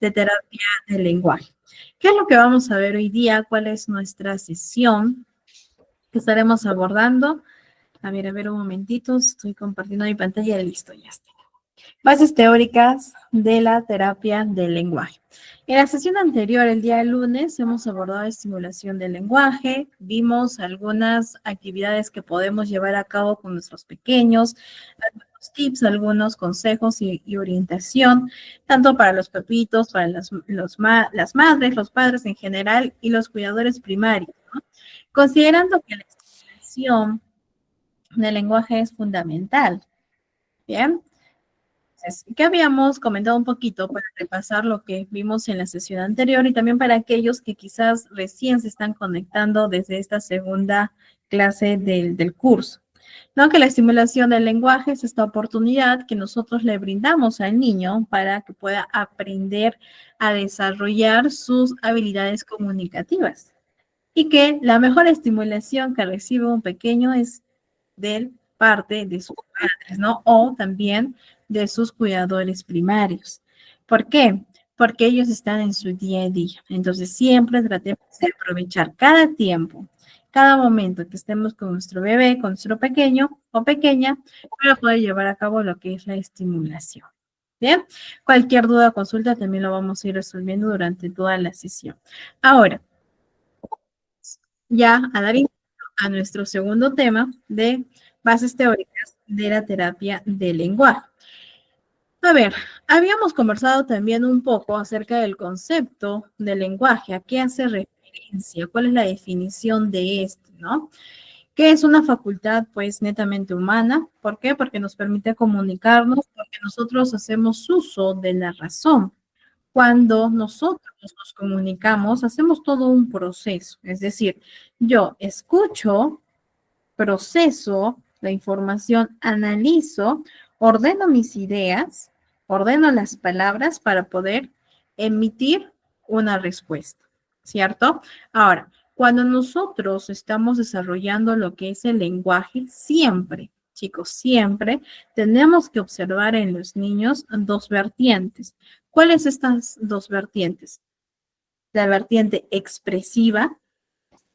de terapia del lenguaje. ¿Qué es lo que vamos a ver hoy día? ¿Cuál es nuestra sesión que estaremos abordando? A ver un momentito, estoy compartiendo mi pantalla, listo, ya está. Bases teóricas de la terapia del lenguaje. En la sesión anterior, el día lunes, hemos abordado estimulación del lenguaje, vimos algunas actividades que podemos llevar a cabo con nuestros pequeños, algunos tips, algunos consejos y orientación, tanto para los papitos, para las madres, los padres en general y los cuidadores primarios, ¿no? Considerando que la estimulación del lenguaje es fundamental. Bien. Entonces, ¿qué habíamos comentado un poquito para repasar lo que vimos en la sesión anterior y también para aquellos que quizás recién se están conectando desde esta segunda clase del curso? ¿No? Que la estimulación del lenguaje es esta oportunidad que nosotros le brindamos al niño para que pueda aprender a desarrollar sus habilidades comunicativas y que la mejor estimulación que recibe un pequeño es de parte de sus padres, ¿no? O también de sus cuidadores primarios. ¿Por qué? Porque ellos están en su día a día. Entonces, siempre tratemos de aprovechar cada tiempo, cada momento que estemos con nuestro bebé, con nuestro pequeño o pequeña, para poder llevar a cabo lo que es la estimulación. Bien, cualquier duda o consulta también lo vamos a ir resolviendo durante toda la sesión. Ahora, ya a dar inicio a nuestro segundo tema de bases teóricas de la terapia del lenguaje. A ver, habíamos conversado también un poco acerca del concepto del lenguaje, a qué hace referencia, cuál es la definición de este, ¿no? Que es una facultad pues netamente humana. ¿Por qué? Porque nos permite comunicarnos, porque nosotros hacemos uso de la razón. Cuando nosotros nos comunicamos, hacemos todo un proceso, es decir, yo escucho, proceso la información, analizo, ordeno mis ideas, ordeno las palabras para poder emitir una respuesta, ¿cierto? Ahora, cuando nosotros estamos desarrollando lo que es el lenguaje, siempre, chicos, siempre tenemos que observar en los niños dos vertientes. ¿Cuáles estas dos vertientes? La vertiente expresiva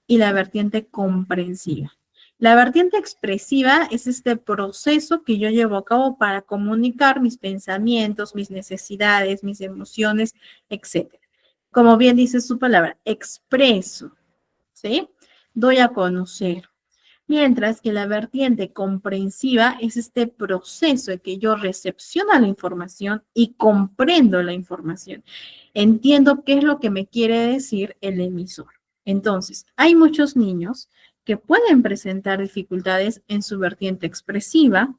y la vertiente comprensiva. La vertiente expresiva es este proceso que yo llevo a cabo para comunicar mis pensamientos, mis necesidades, mis emociones, etc. Como bien dice su palabra, expreso, ¿sí? Doy a conocer. Mientras que la vertiente comprensiva es este proceso de que yo recepciono la información y comprendo la información. Entiendo qué es lo que me quiere decir el emisor. Entonces, hay muchos niños que pueden presentar dificultades en su vertiente expresiva,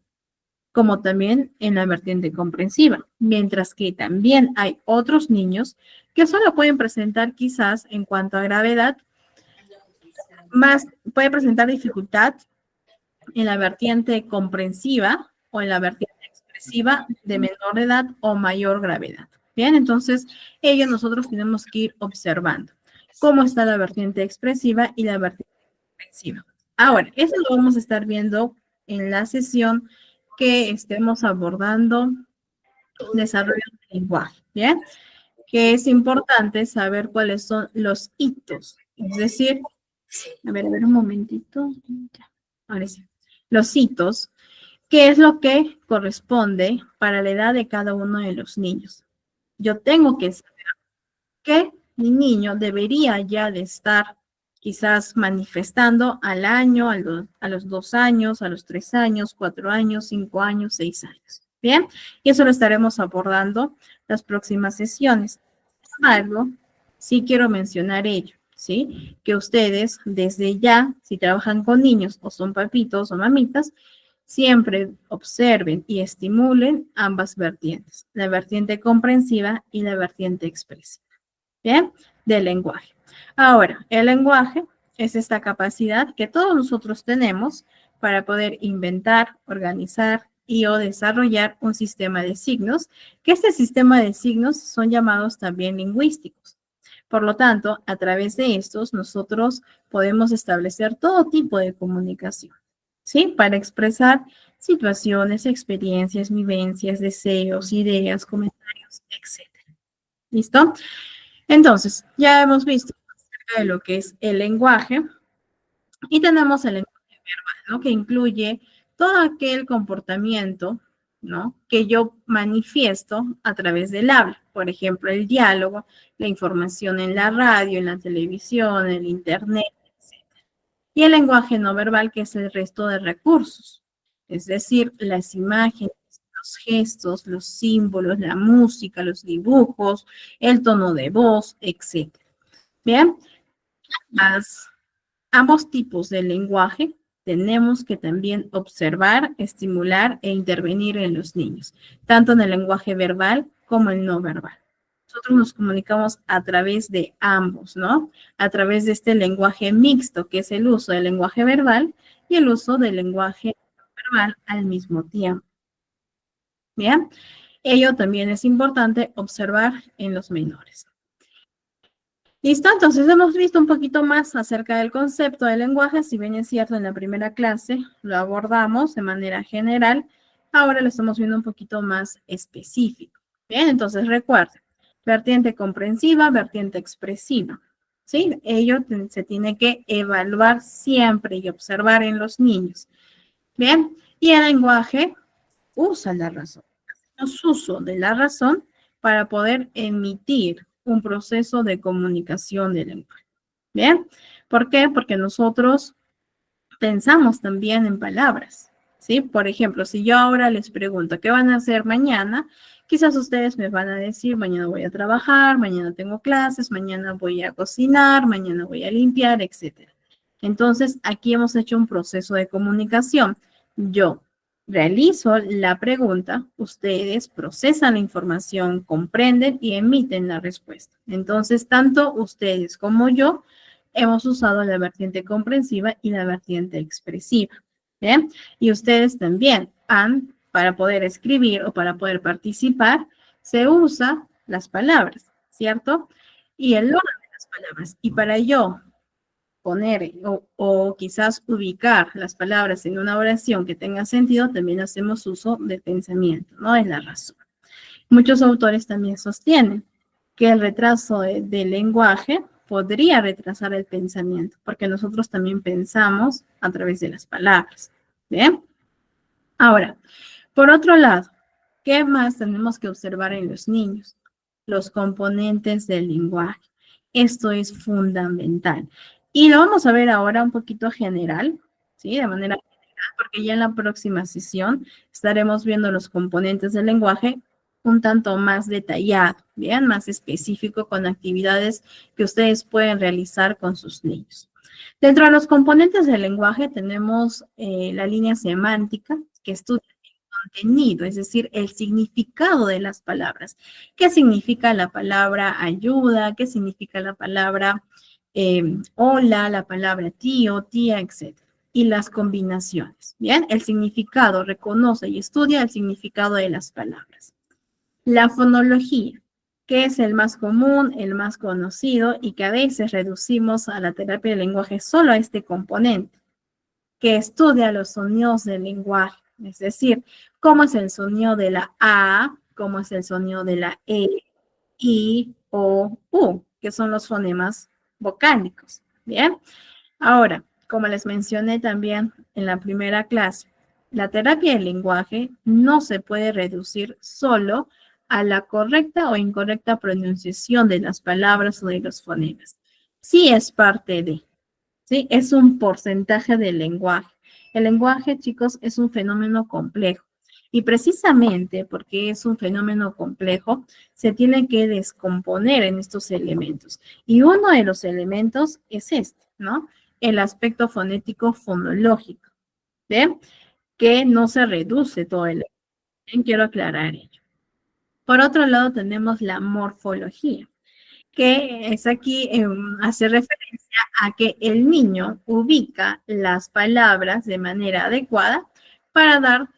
como también en la vertiente comprensiva, mientras que también hay otros niños que solo pueden presentar quizás en cuanto a gravedad, más puede presentar dificultad en la vertiente comprensiva o en la vertiente expresiva de menor edad o mayor gravedad. Bien, entonces ello nosotros tenemos que ir observando cómo está la vertiente expresiva y la vertiente comprensiva. Ahora, eso lo vamos a estar viendo en la sesión que estemos abordando desarrollo del lenguaje, ¿bien? Que es importante saber cuáles son los hitos, es decir, a ver un momentito, ahora sí, los hitos, qué es lo que corresponde para la edad de cada uno de los niños. Yo tengo que saber que mi niño debería ya de estar quizás manifestando al año, a los 2 años, a los 3 años, 4 años, 5 años, 6 años. Bien, y eso lo estaremos abordando las próximas sesiones. Sin embargo, sí quiero mencionar ello, ¿sí? Que ustedes desde ya, si trabajan con niños o son papitos o mamitas, siempre observen y estimulen ambas vertientes, la vertiente comprensiva y la vertiente expresiva. ¿Bien? Del lenguaje. Ahora, el lenguaje es esta capacidad que todos nosotros tenemos para poder inventar, organizar y o desarrollar un sistema de signos, que este sistema de signos son llamados también lingüísticos. Por lo tanto, a través de estos, nosotros podemos establecer todo tipo de comunicación, ¿sí? Para expresar situaciones, experiencias, vivencias, deseos, ideas, comentarios, etc. ¿Listo? Entonces, ya hemos visto acerca de lo que es el lenguaje y tenemos el lenguaje, ¿no? Que incluye todo aquel comportamiento, ¿no? Que yo manifiesto a través del habla. Por ejemplo, el diálogo, la información en la radio, en la televisión, en el internet, etc. Y el lenguaje no verbal, que es el resto de recursos. Es decir, las imágenes, los gestos, los símbolos, la música, los dibujos, el tono de voz, etc. Bien, las ambos tipos de lenguaje tenemos que también observar, estimular e intervenir en los niños, tanto en el lenguaje verbal como el no verbal. Nosotros nos comunicamos a través de ambos, ¿no? A través de este lenguaje mixto, que es el uso del lenguaje verbal y el uso del lenguaje no verbal al mismo tiempo. Bien, ello también es importante observar en los menores. Listo, entonces hemos visto un poquito más acerca del concepto del lenguaje, si bien es cierto en la primera clase lo abordamos de manera general, ahora lo estamos viendo un poquito más específico. Bien, entonces recuerden, vertiente comprensiva, vertiente expresiva, ¿sí? Ello se tiene que evaluar siempre y observar en los niños. Bien, y el lenguaje usa la razón, hacemos uso de la razón para poder emitir un proceso de comunicación del lenguaje. ¿Bien? ¿Por qué? Porque nosotros pensamos también en palabras, ¿sí? Por ejemplo, si yo ahora les pregunto, ¿qué van a hacer mañana? Quizás ustedes me van a decir, mañana voy a trabajar, mañana tengo clases, mañana voy a cocinar, mañana voy a limpiar, etcétera. Entonces, aquí hemos hecho un proceso de comunicación. Yo realizo la pregunta, ustedes procesan la información, comprenden y emiten la respuesta. Entonces, tanto ustedes como yo hemos usado la vertiente comprensiva y la vertiente expresiva. ¿Bien? Y ustedes también han, para poder escribir o para poder participar, se usa las palabras, ¿cierto? Y el orden de las palabras. Y para yo poner o quizás ubicar las palabras en una oración que tenga sentido, también hacemos uso del pensamiento, no de la razón. Muchos autores también sostienen que el retraso del lenguaje podría retrasar el pensamiento, porque nosotros también pensamos a través de las palabras. ¿Bien? Ahora, por otro lado, ¿qué más tenemos que observar en los niños? Los componentes del lenguaje. Esto es fundamental. Y lo vamos a ver ahora un poquito general, ¿sí? De manera general, porque ya en la próxima sesión estaremos viendo los componentes del lenguaje un tanto más detallado, bien, más específico con actividades que ustedes pueden realizar con sus niños. Dentro de los componentes del lenguaje tenemos la línea semántica, que estudia el contenido, es decir, el significado de las palabras. ¿Qué significa la palabra ayuda? ¿Qué significa la palabra hola, la palabra tío, tía, etcétera? Y las combinaciones. Bien, el significado reconoce y estudia el significado de las palabras. La fonología, que es el más común, el más conocido y que a veces reducimos a la terapia del lenguaje solo a este componente, que estudia los sonidos del lenguaje, es decir, cómo es el sonido de la A, cómo es el sonido de la E, I, O, U, que son los fonemas vocálicos. Bien, ahora, como les mencioné también en la primera clase, la terapia del lenguaje no se puede reducir solo a la correcta o incorrecta pronunciación de las palabras o de los fonemas. Sí es parte de, ¿sí? Es un porcentaje del lenguaje. El lenguaje, chicos, es un fenómeno complejo. Y precisamente porque es un fenómeno complejo, se tiene que descomponer en estos elementos. Y uno de los elementos es este, ¿no? El aspecto fonético fonológico, ¿ven? Que no se reduce todo el lenguaje. Quiero aclarar ello. Por otro lado, tenemos la morfología, que es aquí, hace referencia a que el niño ubica las palabras de manera adecuada para dar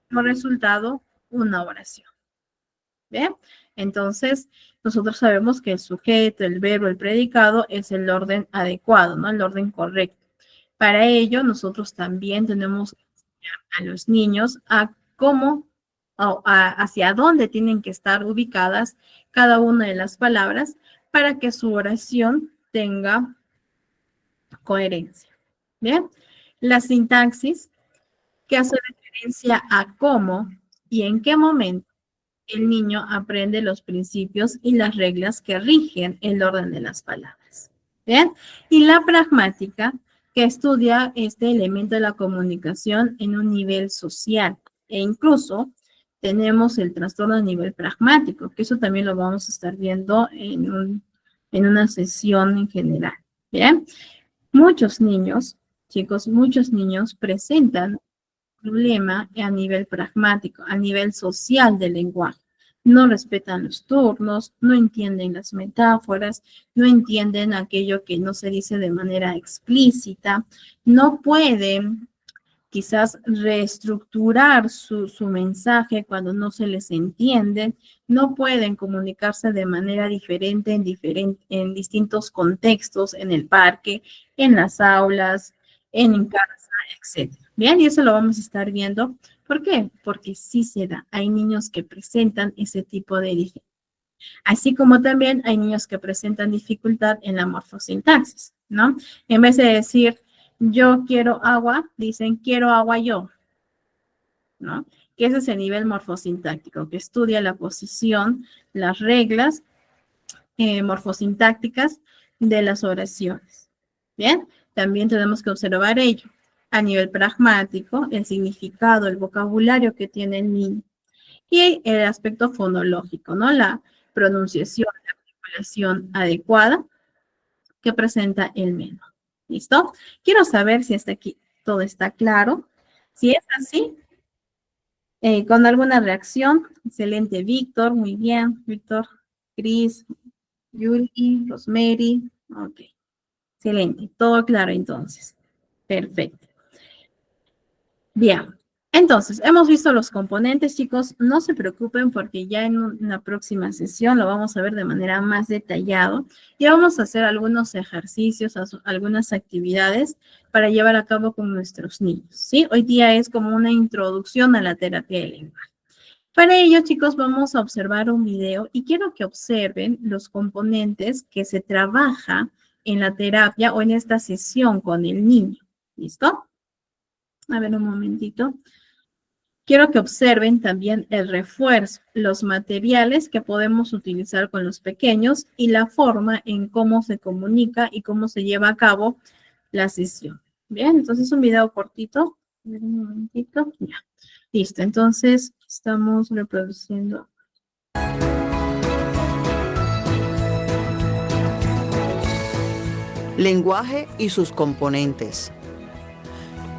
como resultado una oración. ¿Bien? Entonces, nosotros sabemos que el sujeto, el verbo, el predicado es el orden adecuado, ¿no? El orden correcto. Para ello, nosotros también tenemos que enseñar a los niños a cómo hacia dónde tienen que estar ubicadas cada una de las palabras para que su oración tenga coherencia. Bien, la sintaxis que hace referencia a cómo y en qué momento el niño aprende los principios y las reglas que rigen el orden de las palabras. ¿Bien? Y la pragmática, que estudia este elemento de la comunicación en un nivel social. E incluso tenemos el trastorno a nivel pragmático, que eso también lo vamos a estar viendo en una sesión en general. ¿Bien? Muchos niños, chicos, muchos niños presentan problema a nivel pragmático, a nivel social del lenguaje. No respetan los turnos, no entienden las metáforas, no entienden aquello que no se dice de manera explícita, no pueden quizás reestructurar su mensaje cuando no se les entiende, no pueden comunicarse de manera diferente en distintos contextos, en el parque, en las aulas, en casa, etc. Bien, y eso lo vamos a estar viendo. ¿Por qué? Porque sí se da. Hay niños que presentan ese tipo de dificultad. Así como también hay niños que presentan dificultad en la morfosintaxis, ¿no? En vez de decir yo quiero agua, dicen quiero agua yo, ¿no? Que ese es el nivel morfosintáctico, que estudia la posición, las reglas morfosintácticas de las oraciones. Bien, también tenemos que observar ello. A nivel pragmático, el significado, el vocabulario que tiene el niño. Y el aspecto fonológico, ¿no? La pronunciación, la articulación adecuada que presenta el menú. ¿Listo? Quiero saber si hasta aquí todo está claro. Si es así, con alguna reacción. Excelente, Víctor, muy bien. Víctor, Cris, Yuri, Rosemary. Ok, excelente, todo claro entonces. Perfecto. Bien, entonces, hemos visto los componentes, chicos. No se preocupen porque ya en una próxima sesión lo vamos a ver de manera más detallada y vamos a hacer algunos ejercicios, algunas actividades para llevar a cabo con nuestros niños, ¿sí? Hoy día es como una introducción a la terapia de lenguaje. Para ello, chicos, vamos a observar un video y quiero que observen los componentes que se trabaja en la terapia o en esta sesión con el niño. ¿Listo? A ver un momentito. Quiero que observen también el refuerzo, los materiales que podemos utilizar con los pequeños y la forma en cómo se comunica y cómo se lleva a cabo la sesión. Bien, entonces un video cortito. A ver un momentito. Ya. Listo, entonces estamos reproduciendo. Lenguaje y sus componentes.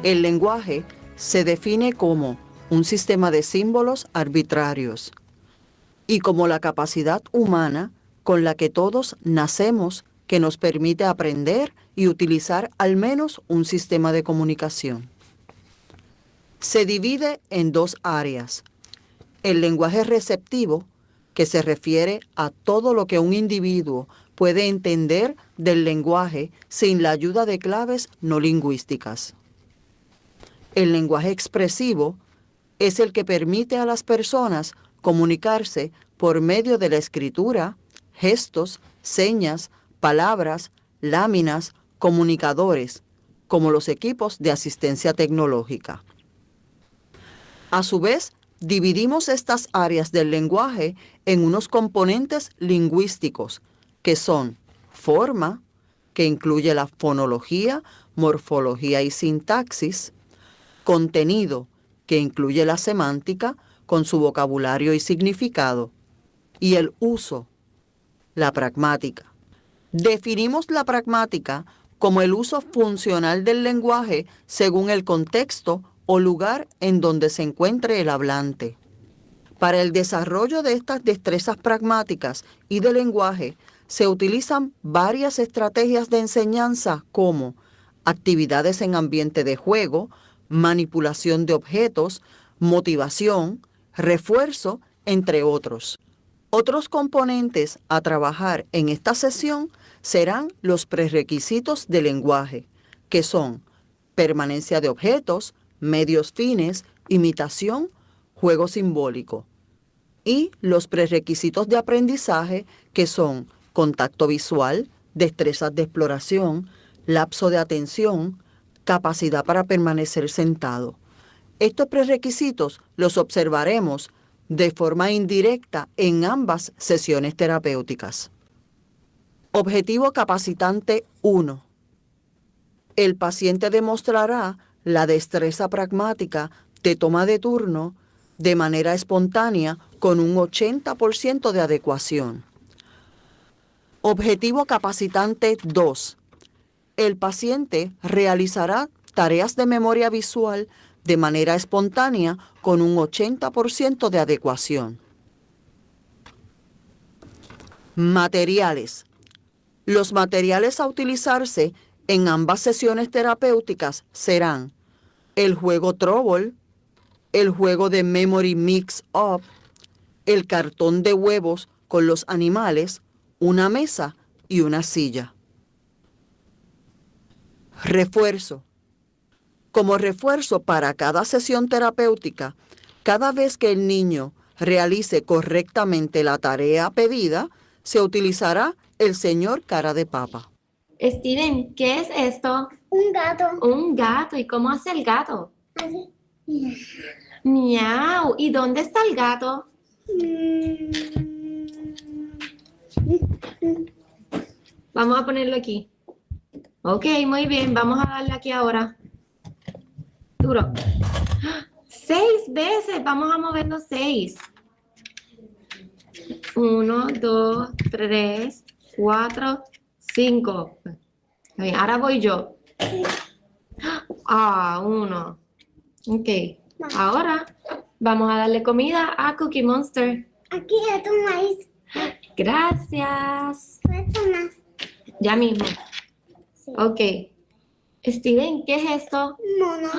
El lenguaje se define como un sistema de símbolos arbitrarios y como la capacidad humana con la que todos nacemos que nos permite aprender y utilizar al menos un sistema de comunicación. Se divide en dos áreas. El lenguaje receptivo, que se refiere a todo lo que un individuo puede entender del lenguaje sin la ayuda de claves no lingüísticas. El lenguaje expresivo es el que permite a las personas comunicarse por medio de la escritura, gestos, señas, palabras, láminas, comunicadores, como los equipos de asistencia tecnológica. A su vez, dividimos estas áreas del lenguaje en unos componentes lingüísticos, que son forma, que incluye la fonología, morfología y sintaxis, contenido, que incluye la semántica con su vocabulario y significado, y el uso, la pragmática. Definimos la pragmática como el uso funcional del lenguaje según el contexto o lugar en donde se encuentre el hablante. Para el desarrollo de estas destrezas pragmáticas y de lenguaje, se utilizan varias estrategias de enseñanza como actividades en ambiente de juego, manipulación de objetos, motivación, refuerzo, entre otros. Otros componentes a trabajar en esta sesión serán los prerequisitos de lenguaje, que son permanencia de objetos, medios fines, imitación, juego simbólico. Y los prerequisitos de aprendizaje, que son contacto visual, destrezas de exploración, lapso de atención, capacidad para permanecer sentado. Estos prerequisitos los observaremos de forma indirecta en ambas sesiones terapéuticas. Objetivo capacitante 1. El paciente demostrará la destreza pragmática de toma de turno de manera espontánea con un 80% de adecuación. Objetivo capacitante 2. El paciente realizará tareas de memoria visual de manera espontánea con un 80% de adecuación. Materiales. Los materiales a utilizarse en ambas sesiones terapéuticas serán el juego Trouble, el juego de Memory Mix-Up, el cartón de huevos con los animales, una mesa y una silla. Refuerzo. Como refuerzo para cada sesión terapéutica, cada vez que el niño realice correctamente la tarea pedida, se utilizará el señor cara de papa. Steven, ¿qué es esto? Un gato. Un gato. ¿Y cómo hace el gato? Así. Miau. ¿Y dónde está el gato? Vamos a ponerlo aquí. Ok, muy bien. Vamos a darle aquí ahora. Duro. 6 veces. Vamos a moverlo 6. 1, 2, 3, 4, 5. Bien, ahora voy yo. 1. Ok. Ahora vamos a darle comida a Cookie Monster. Aquí es tu maíz. Gracias. Esto más. Ya mismo. Sí. Ok. Steven, ¿qué es esto? Mono.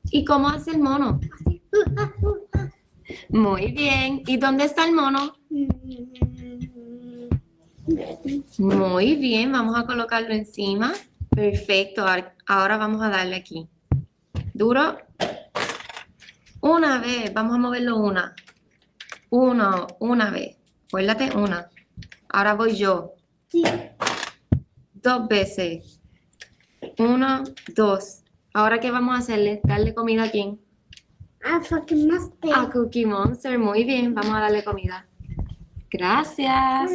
¿Y cómo hace el mono? Muy bien. ¿Y dónde está el mono? Muy bien. Vamos a colocarlo encima. Perfecto. Ahora vamos a darle aquí. Duro. Una vez. Vamos a moverlo una. Una vez. Acuérdate, una. Ahora voy yo. Sí. 2 veces. 1, 2. Ahora, ¿qué vamos a hacerle? Darle comida a quién? A fucking monster. A Cookie Monster. Muy bien. Vamos a darle comida. Gracias.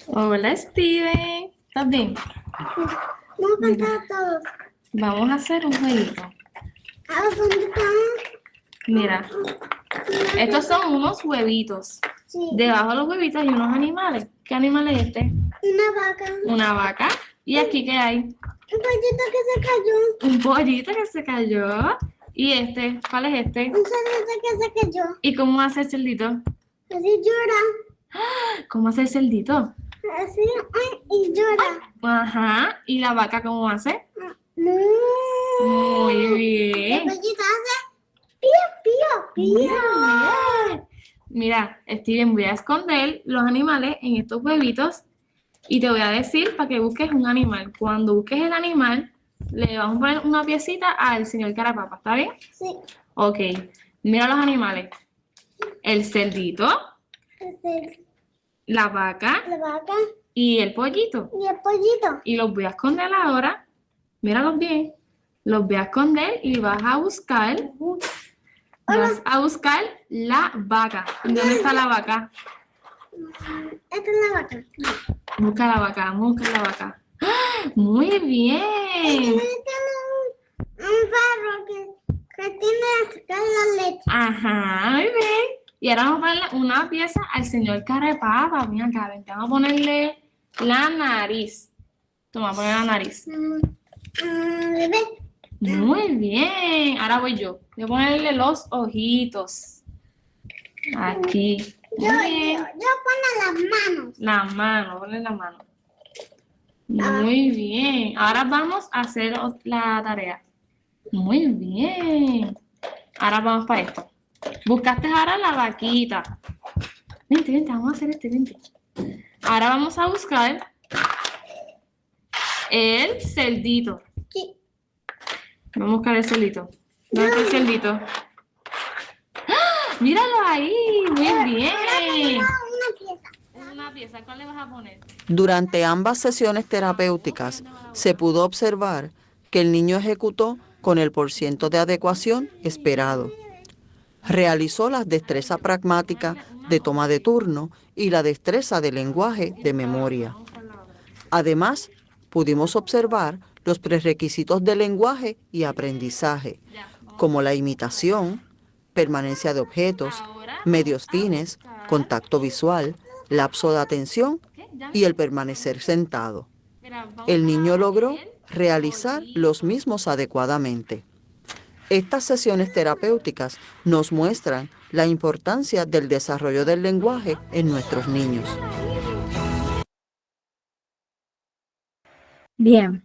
Hola, Steven. ¿Estás bien? Vamos a cantar todos. Vamos a hacer un jueguito. ¿Dónde están? Mira, estos son unos huevitos. Sí. Debajo de los huevitos hay unos animales. ¿Qué animal es este? Una vaca. Una vaca. ¿Y aquí qué hay? Un pollito que se cayó. Un pollito que se cayó. ¿Y este? ¿Cuál es este? Un cerdito que se cayó. ¿Y cómo hace el cerdito? Así llora. ¿Cómo hace el cerdito? Así, ay, y llora. Ajá. ¿Y la vaca cómo hace? No. Muy El bien. pollito hace pío, pío, Muy pío. bien. Mira, Steven, voy a esconder los animales en estos huevitos y te voy a decir para que busques un animal. Cuando busques el animal, le vamos a poner una piecita al señor Carapapa, ¿está bien? Sí. Ok, mira los animales. El cerdito, la vaca La vaca y el pollito. y el pollito. Y los voy a esconder ahora. Míralos bien. Los voy a esconder y vas a buscar la vaca. ¿Dónde está la vaca? Esta es la vaca. Busca la vaca, vamos a buscar la vaca. ¡Ah! Muy bien. Este es un perro que tiene que sacar la leche. Ajá, muy bien. Y ahora vamos a ponerle una pieza al señor Carapapa. Mira acá, ven, vamos a ponerle la nariz. Toma, poner la nariz. Bebé. Muy bien. Ahora voy yo. Voy a ponerle los ojitos. Aquí. Muy bien. Yo pongo las manos. La mano, ponle la mano. Muy bien. Ahora vamos a hacer la tarea. Muy bien. Ahora vamos para esto. Buscaste ahora la vaquita. Vente, vente, vamos a hacer vente. Ahora vamos a buscar el cerdito. Sí. Vamos a buscar el cerdito. ¿Dónde está el cerdito? ¡Ah! ¡Míralo ahí! Muy bien. Una pieza. Una pieza. ¿Cuál le vas a poner? Durante ambas sesiones terapéuticas se pudo observar que el niño ejecutó con el % de adecuación esperado. Realizó la destreza pragmática de toma de turno y la destreza de lenguaje de memoria. Además, pudimos observar los prerequisitos de lenguaje y aprendizaje, como la imitación, permanencia de objetos, medios fines, contacto visual, lapso de atención y el permanecer sentado. El niño logró realizar los mismos adecuadamente. Estas sesiones terapéuticas nos muestran la importancia del desarrollo del lenguaje en nuestros niños. Bien,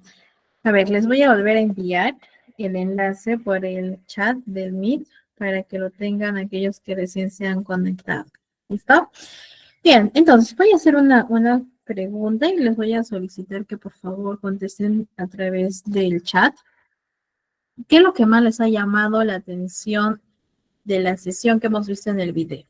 a ver, les voy a volver a enviar el enlace por el chat del Meet para que lo tengan aquellos que recién se han conectado. ¿Listo? Bien, entonces voy a hacer una pregunta y les voy a solicitar que por favor contesten a través del chat. ¿Qué es lo que más les ha llamado la atención de la sesión que hemos visto en el video?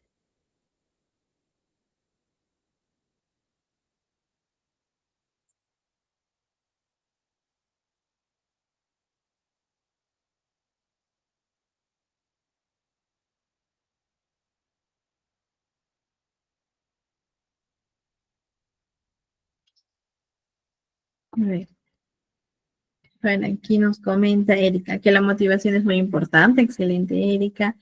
A ver. Bueno, aquí nos comenta Erika que la motivación es muy importante. Excelente, Erika.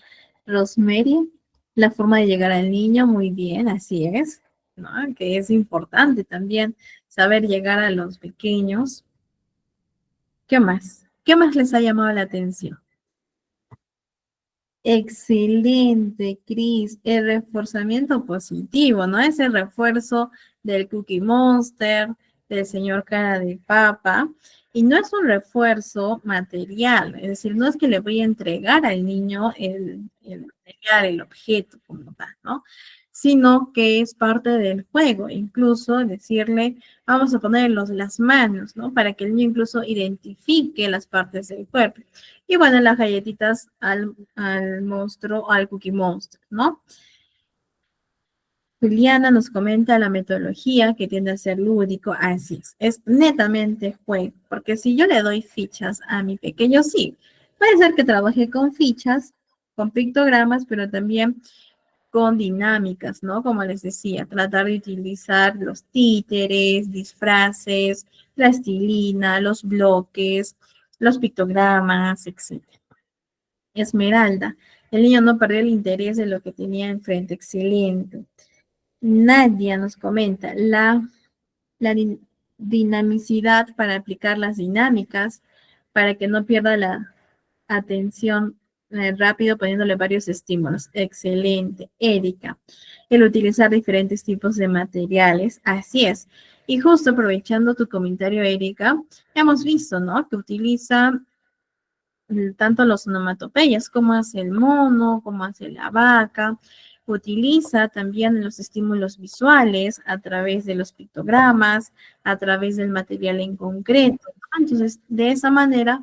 Rosemary, la forma de llegar al niño, muy bien, así es, ¿no? Que es importante también saber llegar a los pequeños. ¿Qué más? ¿Qué más les ha llamado la atención? Excelente, Cris. El reforzamiento positivo, ¿no? Ese refuerzo del Cookie Monster, del señor cara de papa. Y no es un refuerzo material, es decir, no es que le voy a entregar al niño el material, el objeto como tal, ¿no? Sino que es parte del juego, incluso decirle, vamos a ponerlos las manos, ¿no? Para que el niño incluso identifique las partes del cuerpo. Y bueno, las galletitas al monstruo, al Cookie Monster, ¿no? Juliana nos comenta la metodología que tiende a ser lúdico, así es netamente juego, porque si yo le doy fichas a mi pequeño, sí, puede ser que trabaje con fichas, con pictogramas, pero también con dinámicas, ¿no? Como les decía, tratar de utilizar los títeres, disfraces, la estilina, los bloques, los pictogramas, etc. Esmeralda, el niño no perdió el interés de lo que tenía enfrente, excelente. Nadia nos comenta la dinamicidad para aplicar las dinámicas para que no pierda la atención rápido poniéndole varios estímulos. Excelente. Erika, el utilizar diferentes tipos de materiales. Así es. Y justo aprovechando tu comentario, Erika, hemos visto, ¿no? Que utiliza tanto los onomatopeyas, como hace el mono, como hace la vaca. Utiliza también los estímulos visuales a través de los pictogramas, a través del material en concreto. Entonces, de esa manera,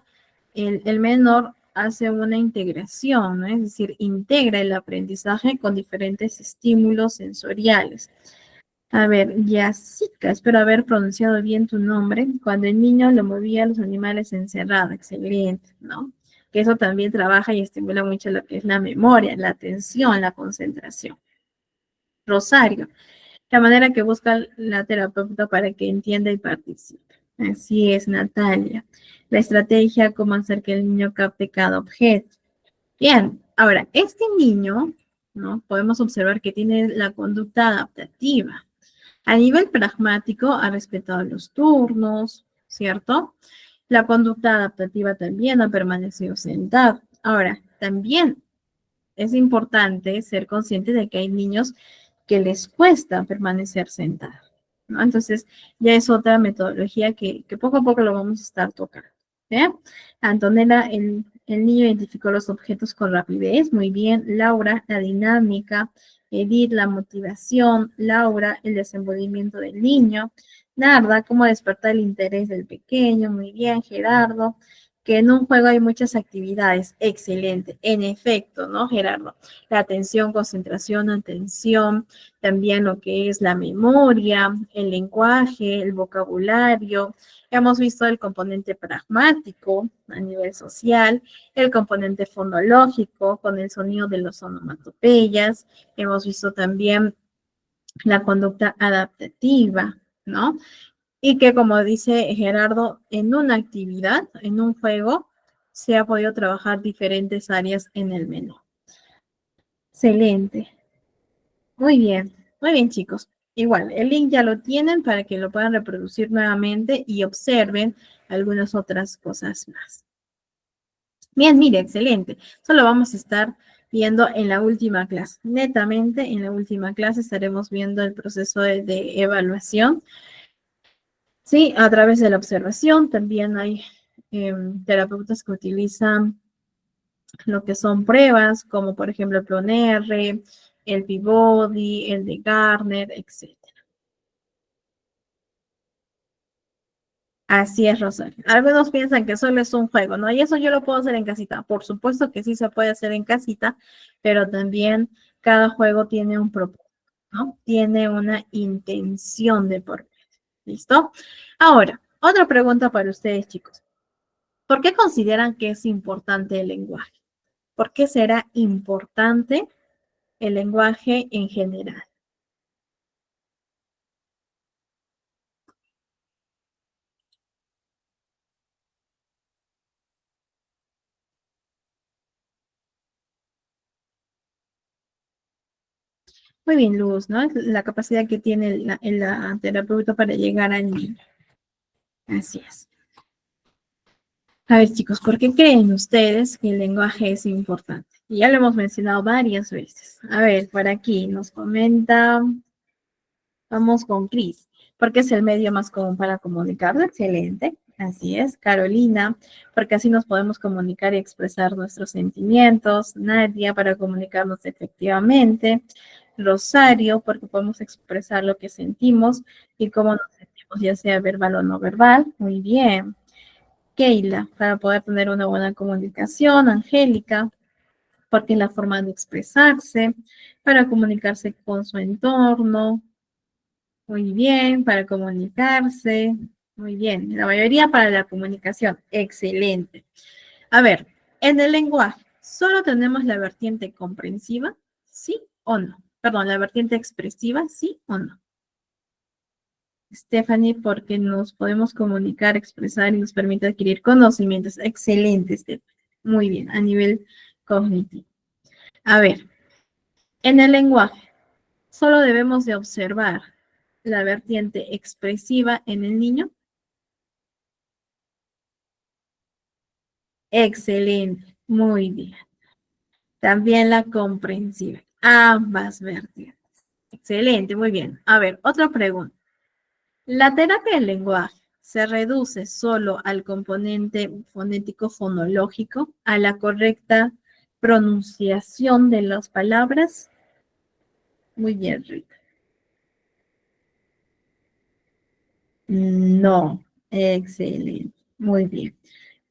el menor hace una integración, ¿no? Es decir, integra el aprendizaje con diferentes estímulos sensoriales. A ver, Yasica, espero haber pronunciado bien tu nombre. Cuando el niño lo movía a los animales encerrados, excelente, ¿no? Que eso también trabaja y estimula mucho lo que es la memoria, la atención, la concentración. Rosario, la manera que busca la terapeuta para que entienda y participe. Así es, Natalia. La estrategia, cómo hacer que el niño capte cada objeto. Bien, ahora, este niño, ¿no? Podemos observar que tiene la conducta adaptativa. A nivel pragmático, ha respetado los turnos, ¿cierto? La conducta adaptativa también ha permanecido sentado. Ahora, también es importante ser consciente de que hay niños que les cuesta permanecer sentados, ¿no? Entonces, ya es otra metodología que poco a poco lo vamos a estar tocando. ¿Eh? Antonella, el niño identificó los objetos con rapidez, muy bien. Laura, la dinámica. Edith, la motivación. Laura, el desenvolvimiento del niño. Narda, cómo despertar el interés del pequeño, muy bien. Gerardo, que en un juego hay muchas actividades. Excelente. En efecto, ¿no, Gerardo? La atención, concentración, atención, también lo que es la memoria, el lenguaje, el vocabulario. Hemos visto el componente pragmático a nivel social, el componente fonológico con el sonido de las onomatopeyas. Hemos visto también la conducta adaptativa, ¿no? Y que, como dice Gerardo, en una actividad, en un juego, se ha podido trabajar diferentes áreas en el menú. Excelente. Muy bien, chicos. Igual, el link ya lo tienen para que lo puedan reproducir nuevamente y observen algunas otras cosas más. Bien, mire, excelente. Solo vamos a estar viendo en la última clase. Netamente, en la última clase estaremos viendo el proceso de evaluación. Sí, a través de la observación. También hay terapeutas que utilizan lo que son pruebas, como por ejemplo el PLONR, el Peabody, el de Gardner, etc. Así es, Rosario. Algunos piensan que solo es un juego, ¿no? Y eso yo lo puedo hacer en casita. Por supuesto que sí se puede hacer en casita, pero también cada juego tiene un propósito, ¿no? Tiene una intención de por medio. ¿Listo? Ahora, otra pregunta para ustedes, chicos. ¿Por qué consideran que es importante el lenguaje? ¿Por qué será importante el lenguaje en general? Muy bien, Luz, ¿no? La capacidad que tiene la terapeuta para llegar al niño. Así es. A ver, chicos, ¿por qué creen ustedes que el lenguaje es importante? Y ya lo hemos mencionado varias veces. A ver, por aquí nos comenta, vamos con Cris, porque es el medio más común para comunicarlo. Excelente. Así es. Carolina, porque así nos podemos comunicar y expresar nuestros sentimientos. Nadia, para comunicarnos efectivamente. Rosario, porque podemos expresar lo que sentimos y cómo nos sentimos, ya sea verbal o no verbal. Muy bien. Keila, para poder tener una buena comunicación. Angélica, porque es la forma de expresarse, para comunicarse con su entorno. Muy bien, para comunicarse. Muy bien, la mayoría para la comunicación. Excelente. A ver, en el lenguaje, ¿solo tenemos la vertiente comprensiva? ¿Sí o no? Perdón, la vertiente expresiva, ¿sí o no? Stephanie, porque nos podemos comunicar, expresar y nos permite adquirir conocimientos. Excelente, Stephanie. Muy bien, a nivel cognitivo. A ver, en el lenguaje, solo debemos de observar la vertiente expresiva en el niño. Excelente, muy bien. También la comprensiva, ambas vertientes. Excelente, muy bien. A ver, otra pregunta. ¿La terapia del lenguaje se reduce solo al componente fonético fonológico, a la correcta pronunciación de las palabras? Muy bien, Rita. No, excelente, muy bien.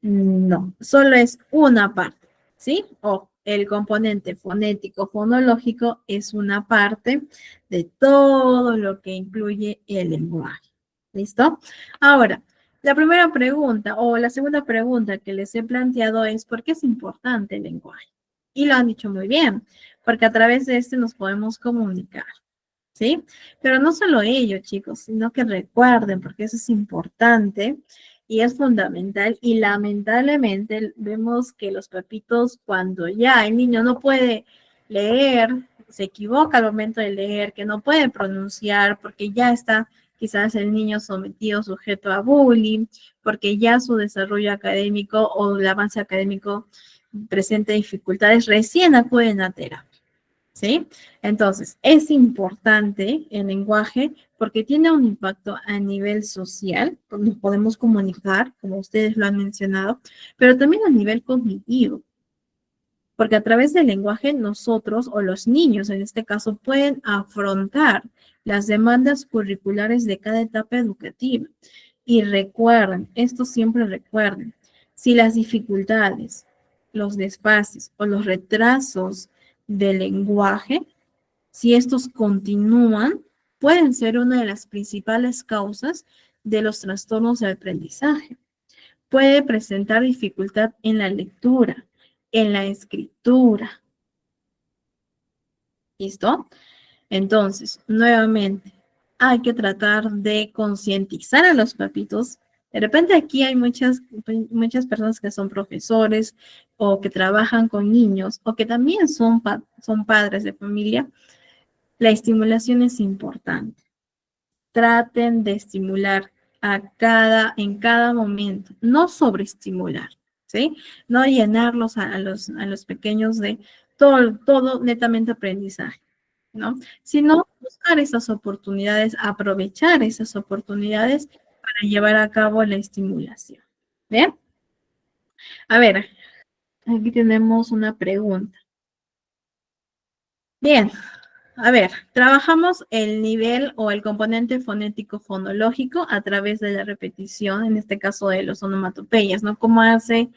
No, solo es una parte, ¿sí? O el componente fonético fonológico es una parte de todo lo que incluye el lenguaje. ¿Listo? Ahora, la primera pregunta o la segunda pregunta que les he planteado es ¿por qué es importante el lenguaje? Y lo han dicho muy bien, porque a través de este nos podemos comunicar. ¿Sí? Pero no solo ello, chicos, sino que recuerden, porque eso es importante y es fundamental, y lamentablemente vemos que los papitos, cuando ya el niño no puede leer, se equivoca al momento de leer, que no puede pronunciar, porque ya está quizás el niño sometido, sujeto a bullying, porque ya su desarrollo académico o el avance académico presenta dificultades, recién acuden a terapia. ¿Sí? Entonces, es importante el lenguaje porque tiene un impacto a nivel social, nos podemos comunicar, como ustedes lo han mencionado, pero también a nivel cognitivo, porque a través del lenguaje nosotros o los niños en este caso pueden afrontar las demandas curriculares de cada etapa educativa. Y recuerden, esto siempre recuerden, Si las dificultades, los desfases o los retrasos del lenguaje, si estos continúan, pueden ser una de las principales causas de los trastornos de aprendizaje. Puede presentar dificultad en la lectura, en la escritura. ¿Listo? Entonces, nuevamente, hay que tratar de concientizar a los papitos. De repente aquí hay muchas personas que son profesores o que trabajan con niños o que también son padres de familia. La estimulación es importante. Traten de estimular en cada momento, no sobreestimular, ¿sí? No llenarlos a los pequeños de todo netamente aprendizaje, ¿no? Sino buscar esas oportunidades, aprovechar esas oportunidades para llevar a cabo la estimulación. ¿Bien? A ver, aquí tenemos una pregunta. Bien, a ver, trabajamos el nivel o el componente fonético-fonológico a través de la repetición, en este caso de los onomatopeyas, ¿no? Cómo hace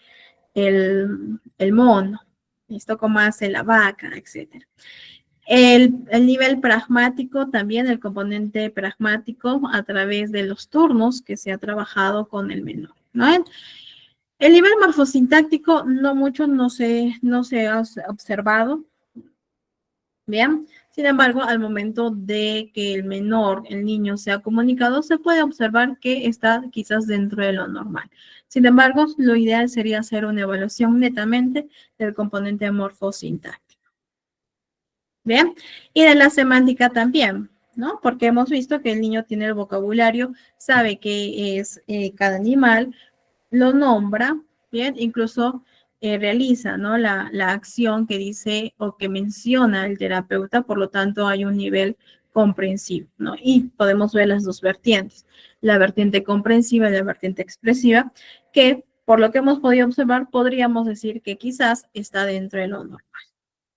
el mono, ¿listo? Cómo hace la vaca, etcétera. El nivel pragmático, también el componente pragmático a través de los turnos que se ha trabajado con el menor, ¿no? El nivel morfosintáctico no se ha observado, ¿bien? Sin embargo, al momento de que el niño se ha comunicado, se puede observar que está quizás dentro de lo normal. Sin embargo, lo ideal sería hacer una evaluación netamente del componente morfosintáctico. Bien, y de la semántica también, ¿no? Porque hemos visto que el niño tiene el vocabulario, sabe qué es cada animal, lo nombra, bien, incluso realiza, ¿no? La acción que dice o que menciona el terapeuta, por lo tanto hay un nivel comprensivo, ¿no? Y podemos ver las dos vertientes, la vertiente comprensiva y la vertiente expresiva, que por lo que hemos podido observar, podríamos decir que quizás está dentro de lo normal.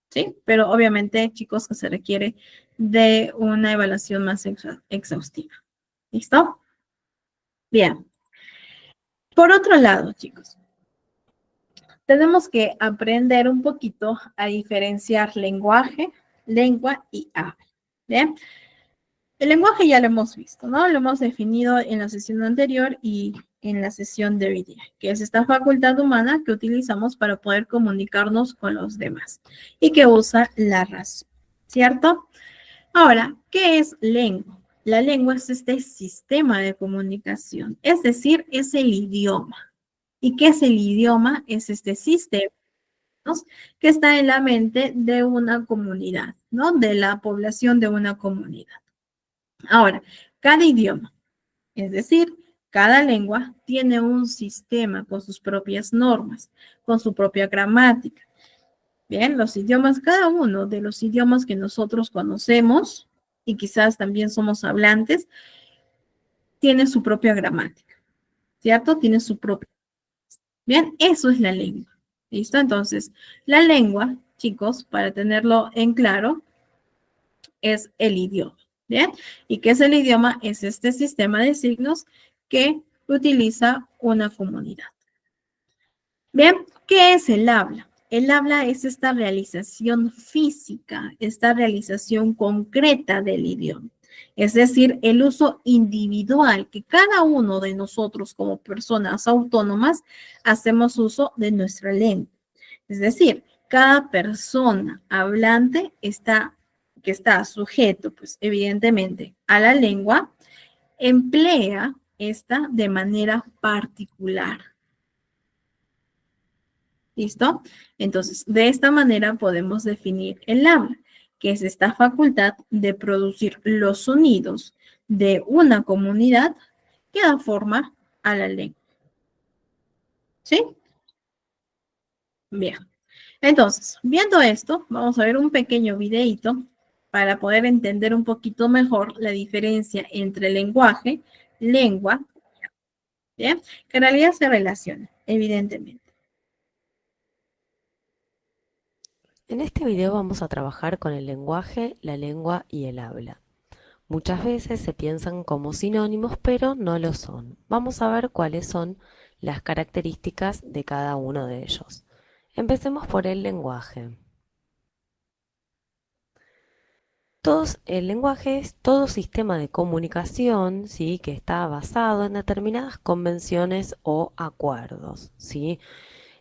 ¿Sí? Pero obviamente, chicos, se requiere de una evaluación más exhaustiva. ¿Listo? Bien. Por otro lado, chicos, tenemos que aprender un poquito a diferenciar lenguaje, lengua y habla. ¿Bien? El lenguaje ya lo hemos visto, ¿no? Lo hemos definido en la sesión anterior y en la sesión de hoy día, que es esta facultad humana que utilizamos para poder comunicarnos con los demás y que usa la razón, ¿cierto? Ahora, ¿qué es lengua? La lengua es este sistema de comunicación, es decir, es el idioma. ¿Y qué es el idioma? Es este sistema, ¿no? Que está en la mente de una comunidad, ¿no? De la población de una comunidad. Ahora, cada idioma, es decir, cada lengua tiene un sistema con sus propias normas, con su propia gramática. Bien, los idiomas, cada uno de los idiomas que nosotros conocemos y quizás también somos hablantes, tiene su propia gramática, ¿cierto? Tiene su propia. Bien, eso es la lengua. ¿Listo? Entonces, la lengua, chicos, para tenerlo en claro, es el idioma. ¿Bien? ¿Y qué es el idioma? Es este sistema de signos que utiliza una comunidad. Bien, ¿qué es el habla? El habla es esta realización física, esta realización concreta del idioma. Es decir, el uso individual que cada uno de nosotros como personas autónomas hacemos uso de nuestra lengua. Es decir, cada persona hablante que está sujeto, pues evidentemente, a la lengua, emplea esta de manera particular. ¿Listo? Entonces, de esta manera podemos definir el habla, que es esta facultad de producir los sonidos de una comunidad que da forma a la lengua. ¿Sí? Bien. Entonces, viendo esto, vamos a ver un pequeño videíto para poder entender un poquito mejor la diferencia entre lenguaje, lengua, ¿bien? Que en realidad se relacionan, evidentemente. En este video vamos a trabajar con el lenguaje, la lengua y el habla. Muchas veces se piensan como sinónimos, pero no lo son. Vamos a ver cuáles son las características de cada uno de ellos. Empecemos por el lenguaje. El lenguaje es todo sistema de comunicación, ¿sí?, que está basado en determinadas convenciones o acuerdos, ¿sí?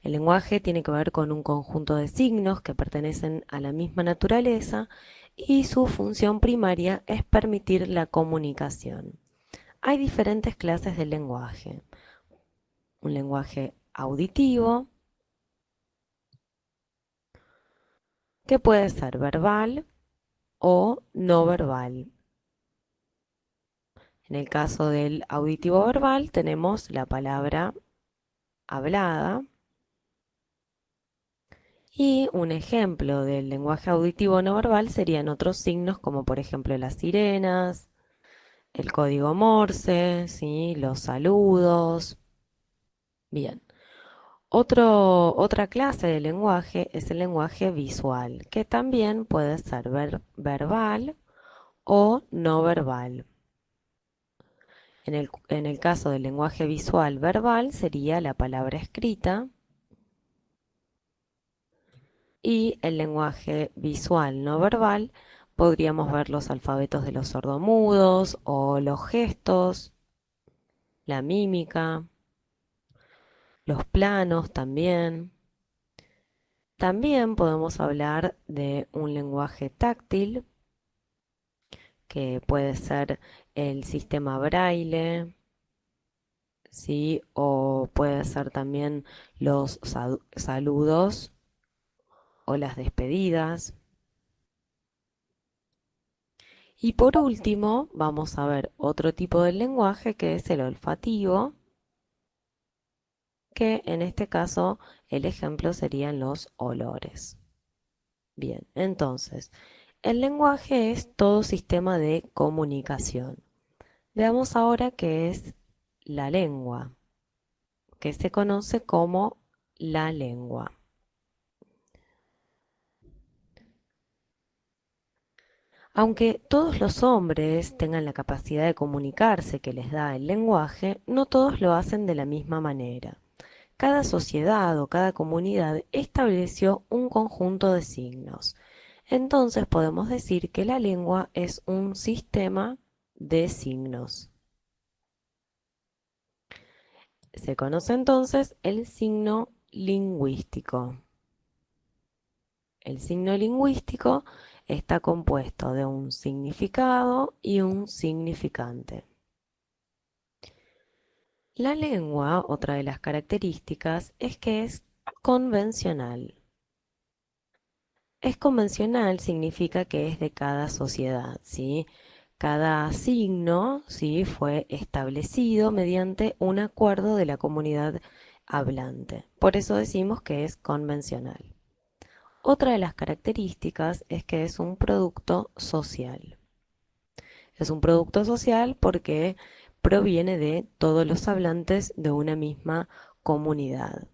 El lenguaje tiene que ver con un conjunto de signos que pertenecen a la misma naturaleza y su función primaria es permitir la comunicación. Hay diferentes clases de lenguaje. Un lenguaje auditivo, que puede ser verbal o no verbal. En el caso del auditivo verbal tenemos la palabra hablada y un ejemplo del lenguaje auditivo no verbal serían otros signos como por ejemplo las sirenas, el código Morse, ¿sí?, los saludos. Bien. Otra clase de lenguaje es el lenguaje visual, que también puede ser verbal o no verbal. En el caso del lenguaje visual verbal sería la palabra escrita y el lenguaje visual no verbal podríamos ver los alfabetos de los sordomudos o los gestos, la mímica, los planos también. También podemos hablar de un lenguaje táctil, que puede ser el sistema braille, ¿sí?, o puede ser también los saludos o las despedidas. Y por último, vamos a ver otro tipo de lenguaje que es el olfativo, que en este caso el ejemplo serían los olores. Bien, entonces, el lenguaje es todo sistema de comunicación. Veamos ahora qué es la lengua, que se conoce como la lengua. Aunque todos los hombres tengan la capacidad de comunicarse que les da el lenguaje, no todos lo hacen de la misma manera. Cada sociedad o cada comunidad estableció un conjunto de signos. Entonces podemos decir que la lengua es un sistema de signos. Se conoce entonces el signo lingüístico. El signo lingüístico está compuesto de un significado y un significante. La lengua, otra de las características, es que es convencional. Es convencional significa que es de cada sociedad, ¿sí? Cada signo, ¿sí?, fue establecido mediante un acuerdo de la comunidad hablante. Por eso decimos que es convencional. Otra de las características es que es un producto social. Es un producto social porque proviene de todos los hablantes de una misma comunidad.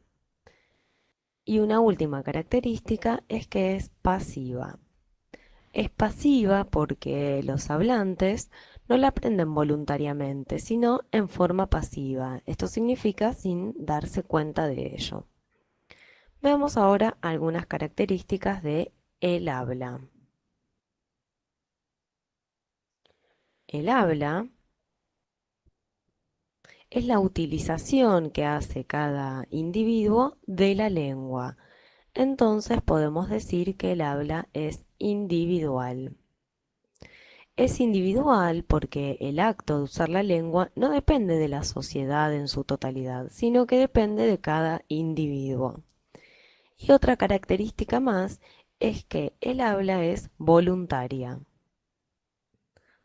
Y una última característica es que es pasiva. Es pasiva porque los hablantes no la aprenden voluntariamente, sino en forma pasiva. Esto significa sin darse cuenta de ello. Veamos ahora algunas características de el habla. El habla es la utilización que hace cada individuo de la lengua. Entonces podemos decir que el habla es individual. Es individual porque el acto de usar la lengua no depende de la sociedad en su totalidad, sino que depende de cada individuo. Y otra característica más es que el habla es voluntaria.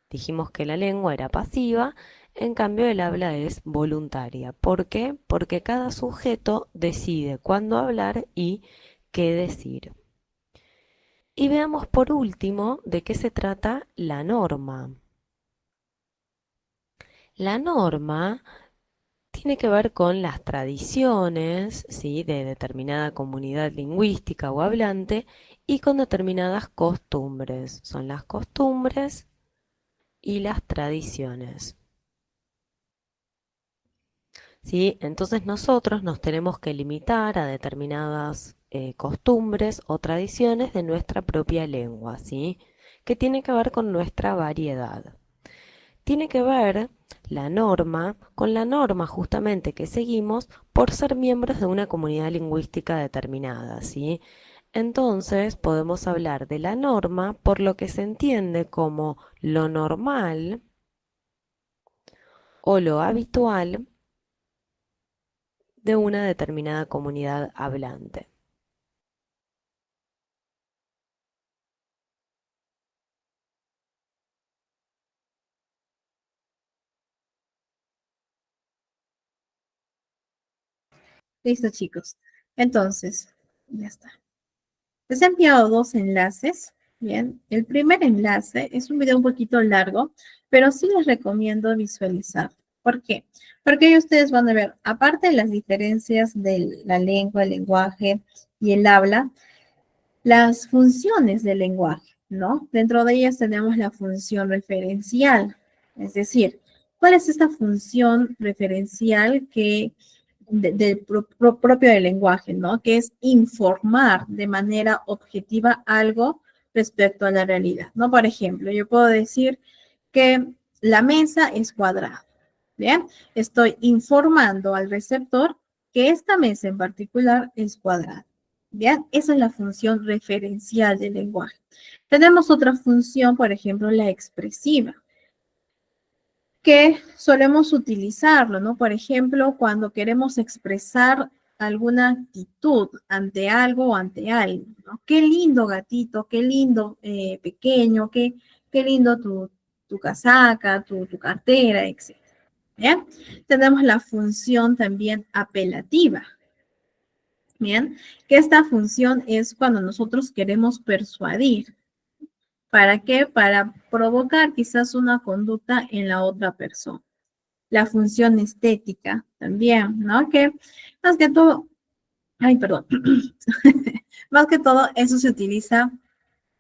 Dijimos que la lengua era pasiva, en cambio el habla es voluntaria. ¿Por qué? Porque cada sujeto decide cuándo hablar y qué decir. Y veamos por último de qué se trata la norma. La norma tiene que ver con las tradiciones, ¿sí?, de determinada comunidad lingüística o hablante y con determinadas costumbres. Son las costumbres y las tradiciones. ¿sí? Entonces nosotros nos tenemos que limitar a determinadas costumbres o tradiciones de nuestra propia lengua, ¿sí? Que tiene que ver con nuestra variedad. Tiene que ver la norma con la norma justamente que seguimos por ser miembros de una comunidad lingüística determinada, ¿sí? Entonces podemos hablar de la norma por lo que se entiende como lo normal o lo habitual de una determinada comunidad hablante. Listo, chicos. Entonces, ya está. Les he enviado dos enlaces. Bien, el primer enlace es un video un poquito largo, pero sí les recomiendo visualizar. ¿Por qué? Porque ahí ustedes van a ver, aparte de las diferencias de la lengua, el lenguaje y el habla, las funciones del lenguaje, ¿no? Dentro de ellas tenemos la función referencial, es decir, ¿cuál es esta función referencial que propio del lenguaje, ¿no? Que es informar de manera objetiva algo respecto a la realidad, ¿no? Por ejemplo, yo puedo decir que la mesa es cuadrada, ¿bien? Estoy informando al receptor que esta mesa en particular es cuadrada. ¿Bien? Esa es la función referencial del lenguaje. Tenemos otra función, por ejemplo, la expresiva, que solemos utilizarlo, ¿no? Por ejemplo, cuando queremos expresar alguna actitud ante algo o ante alguien, ¿no? Qué lindo gatito, qué lindo pequeño, qué lindo tu casaca, tu cartera, etc. ¿Bien? Tenemos la función también apelativa. Bien, que esta función es cuando nosotros queremos persuadir. ¿Para qué? Para provocar quizás una conducta en la otra persona. La función estética también, ¿no? Que más que todo, ay, perdón, más que todo eso se utiliza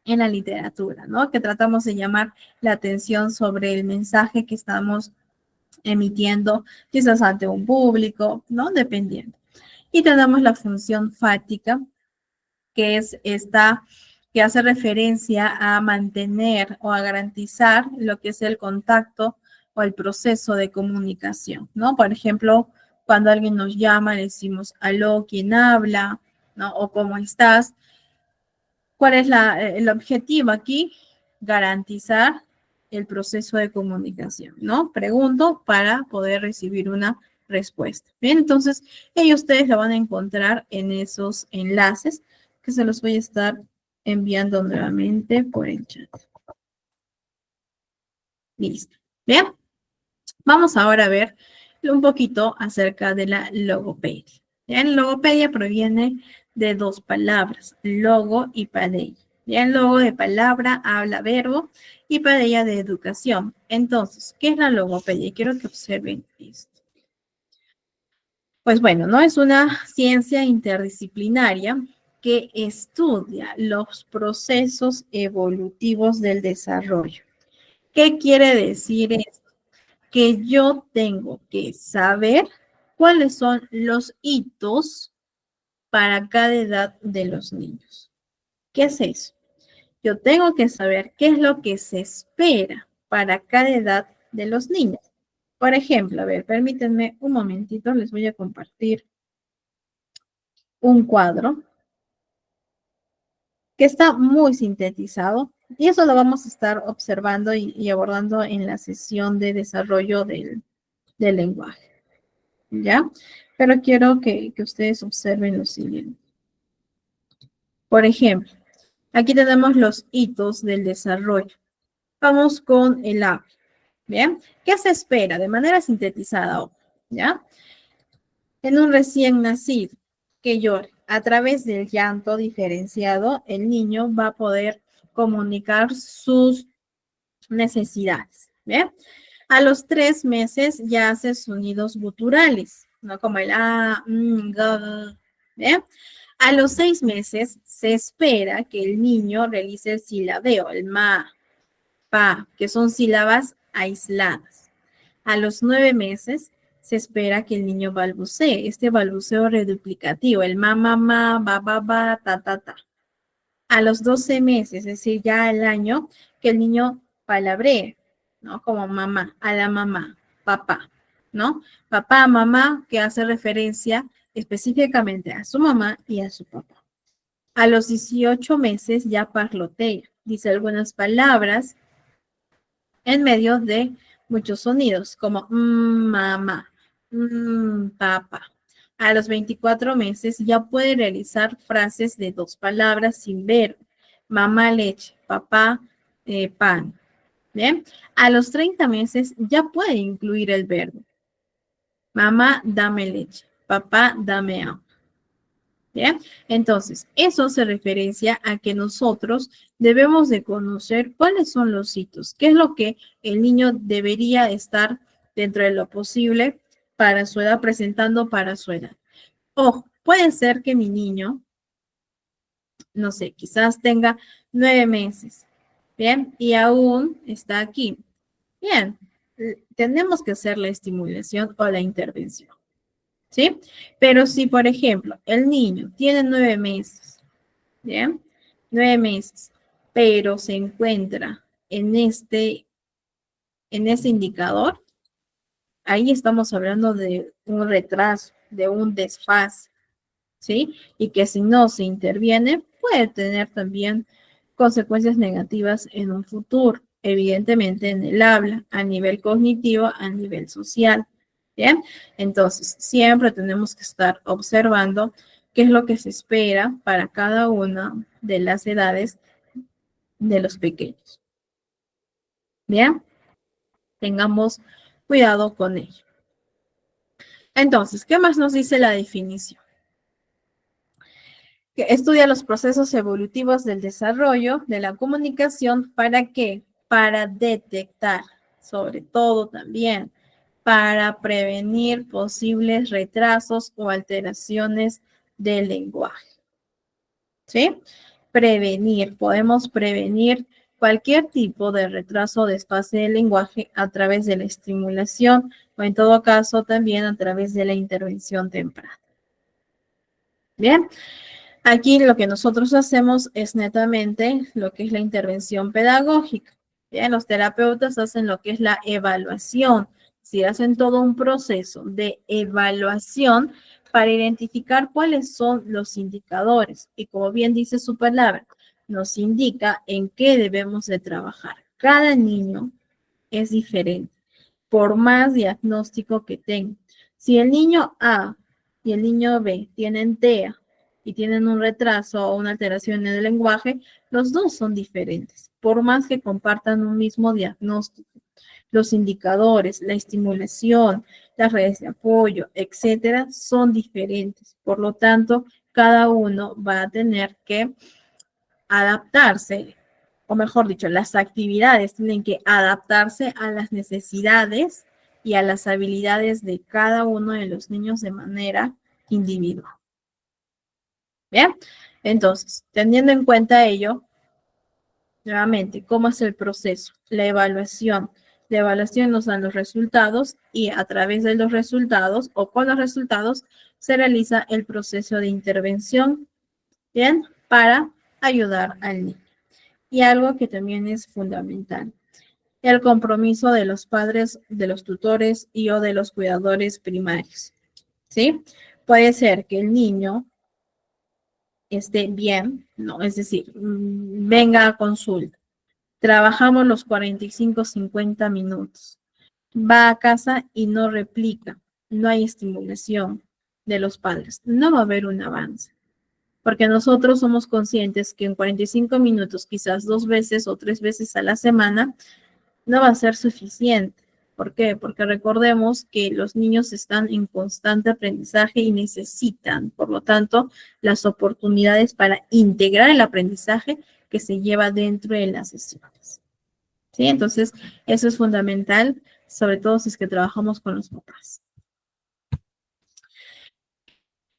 en la literatura, ¿no? Que tratamos de llamar la atención sobre el mensaje que estamos emitiendo, quizás ante un público, ¿no? Dependiendo. Y tenemos la función fática, que es esta que hace referencia a mantener o a garantizar lo que es el contacto o el proceso de comunicación, ¿no? Por ejemplo, cuando alguien nos llama, le decimos, aló, ¿quién habla? ¿No? O ¿cómo estás? ¿Cuál es el objetivo aquí? Garantizar el proceso de comunicación, ¿no? Pregunto para poder recibir una respuesta. Bien, entonces, ellos ustedes lo van a encontrar en esos enlaces que se los voy a estar enviando nuevamente por el chat. Listo. Bien, vamos ahora a ver un poquito acerca de la logopedia. Bien, logopedia proviene de dos palabras, logo y padeia. Bien, logo de palabra, habla, verbo, y padeia de educación. Entonces, ¿qué es la logopedia? Quiero que observen esto. Pues bueno, no es una ciencia interdisciplinaria que estudia los procesos evolutivos del desarrollo. ¿Qué quiere decir esto? Que yo tengo que saber cuáles son los hitos para cada edad de los niños. ¿Qué es eso? Yo tengo que saber qué es lo que se espera para cada edad de los niños. Por ejemplo, a ver, permítanme un momentito, les voy a compartir un cuadro que está muy sintetizado y eso lo vamos a estar observando y abordando en la sesión de desarrollo del lenguaje, ¿ya? Pero quiero que ustedes observen lo siguiente. Por ejemplo, aquí tenemos los hitos del desarrollo. Vamos con el habla, ¿bien? ¿Qué se espera? De manera sintetizada, ¿ya? En un recién nacido que llore, a través del llanto diferenciado, el niño va a poder comunicar sus necesidades, ¿bien? A los 3 meses ya hace sonidos guturales, ¿no? Como el g, ¿bien? A los 6 meses se espera que el niño realice el silabeo, el ma, pa, que son sílabas aisladas. A los 9 meses se espera que el niño balbucee, este balbuceo reduplicativo, el ma, ba, ta, ta, ta. A los 12 meses, es decir, ya al año, que el niño palabree, ¿no? Como mamá, a la mamá, papá, ¿no? Papá, mamá, que hace referencia específicamente a su mamá y a su papá. A los 18 meses ya parlotea, dice algunas palabras en medio de muchos sonidos, como mamá, papá. A los 24 meses ya puede realizar frases de 2 palabras sin verbo. Mamá leche, papá pan. ¿Bien? A los 30 meses ya puede incluir el verbo. Mamá, dame leche. Papá, dame agua. ¿Bien? Entonces, eso se referencia a que nosotros debemos de conocer cuáles son los hitos, qué es lo que el niño debería estar dentro de lo posible para su edad, presentando para su edad. Ojo, puede ser que mi niño, no sé, quizás tenga 9 meses, ¿bien? Y aún está aquí. Bien, tenemos que hacer la estimulación o la intervención. ¿Sí? Pero si, por ejemplo, el niño tiene 9 meses, ¿bien? 9 meses, pero se encuentra en este indicador, ahí estamos hablando de un retraso, de un desfase, ¿sí? Y que si no se interviene, puede tener también consecuencias negativas en un futuro, evidentemente en el habla, a nivel cognitivo, a nivel social. ¿Bien? Entonces, siempre tenemos que estar observando qué es lo que se espera para cada una de las edades de los pequeños. ¿Bien? Tengamos cuidado con ello. Entonces, ¿qué más nos dice la definición? Que estudia los procesos evolutivos del desarrollo de la comunicación. ¿Para qué? Para detectar, sobre todo también, para prevenir posibles retrasos o alteraciones del lenguaje. ¿Sí? Prevenir, podemos prevenir cualquier tipo de retraso o desfase del lenguaje a través de la estimulación o en todo caso también a través de la intervención temprana. Bien, aquí lo que nosotros hacemos es netamente lo que es la intervención pedagógica. Bien, los terapeutas hacen lo que es la evaluación. Si hacen todo un proceso de evaluación para identificar cuáles son los indicadores. Y como bien dice su palabra, nos indica en qué debemos de trabajar. Cada niño es diferente, por más diagnóstico que tenga. Si el niño A y el niño B tienen TEA y tienen un retraso o una alteración en el lenguaje, los dos son diferentes, por más que compartan un mismo diagnóstico. Los indicadores, la estimulación, las redes de apoyo, etcétera, son diferentes. Por lo tanto, cada uno va a tener que adaptarse, o mejor dicho, las actividades tienen que adaptarse a las necesidades y a las habilidades de cada uno de los niños de manera individual. Bien, entonces, teniendo en cuenta ello, nuevamente, ¿cómo es el proceso? La evaluación. La evaluación nos da los resultados y a través de los resultados o con los resultados se realiza el proceso de intervención, ¿bien? Para ayudar al niño. Y algo que también es fundamental, el compromiso de los padres, de los tutores y o de los cuidadores primarios, ¿sí? Puede ser que el niño esté bien, ¿no? Es decir, venga a consulta, trabajamos los 45, 50 minutos, va a casa y no replica, no hay estimulación de los padres, no va a haber un avance. Porque nosotros somos conscientes que en 45 minutos, quizás 2 veces o 3 veces a la semana, no va a ser suficiente. ¿Por qué? Porque recordemos que los niños están en constante aprendizaje y necesitan, por lo tanto, las oportunidades para integrar el aprendizaje que se lleva dentro de las sesiones. ¿Sí? Entonces, eso es fundamental, sobre todo si es que trabajamos con los papás.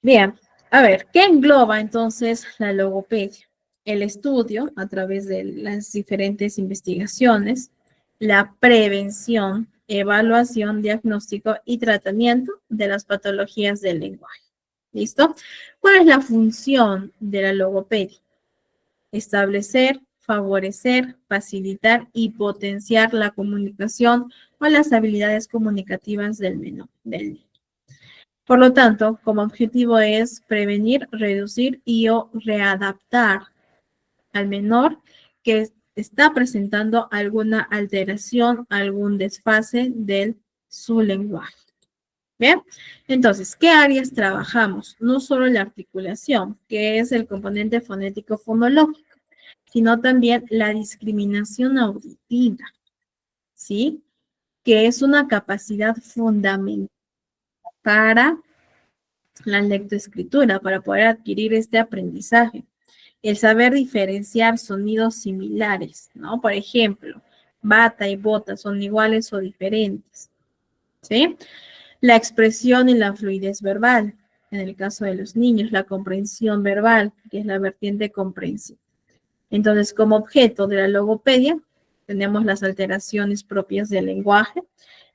Bien. A ver, ¿qué engloba entonces la logopedia? El estudio a través de las diferentes investigaciones, la prevención, evaluación, diagnóstico y tratamiento de las patologías del lenguaje. ¿Listo? ¿Cuál es la función de la logopedia? Establecer, favorecer, facilitar y potenciar la comunicación o las habilidades comunicativas del menor, del niño. Por lo tanto, como objetivo es prevenir, reducir y o readaptar al menor que está presentando alguna alteración, algún desfase de su lenguaje. ¿Bien? Entonces, ¿qué áreas trabajamos? No solo la articulación, que es el componente fonético fonológico, sino también la discriminación auditiva, ¿sí? Que es una capacidad fundamental para la lectoescritura, para poder adquirir este aprendizaje. El saber diferenciar sonidos similares, ¿no? Por ejemplo, bata y bota son iguales o diferentes, ¿sí? La expresión y la fluidez verbal, en el caso de los niños, la comprensión verbal, que es la vertiente comprensiva. Entonces, como objeto de la logopedia, tenemos las alteraciones propias del lenguaje,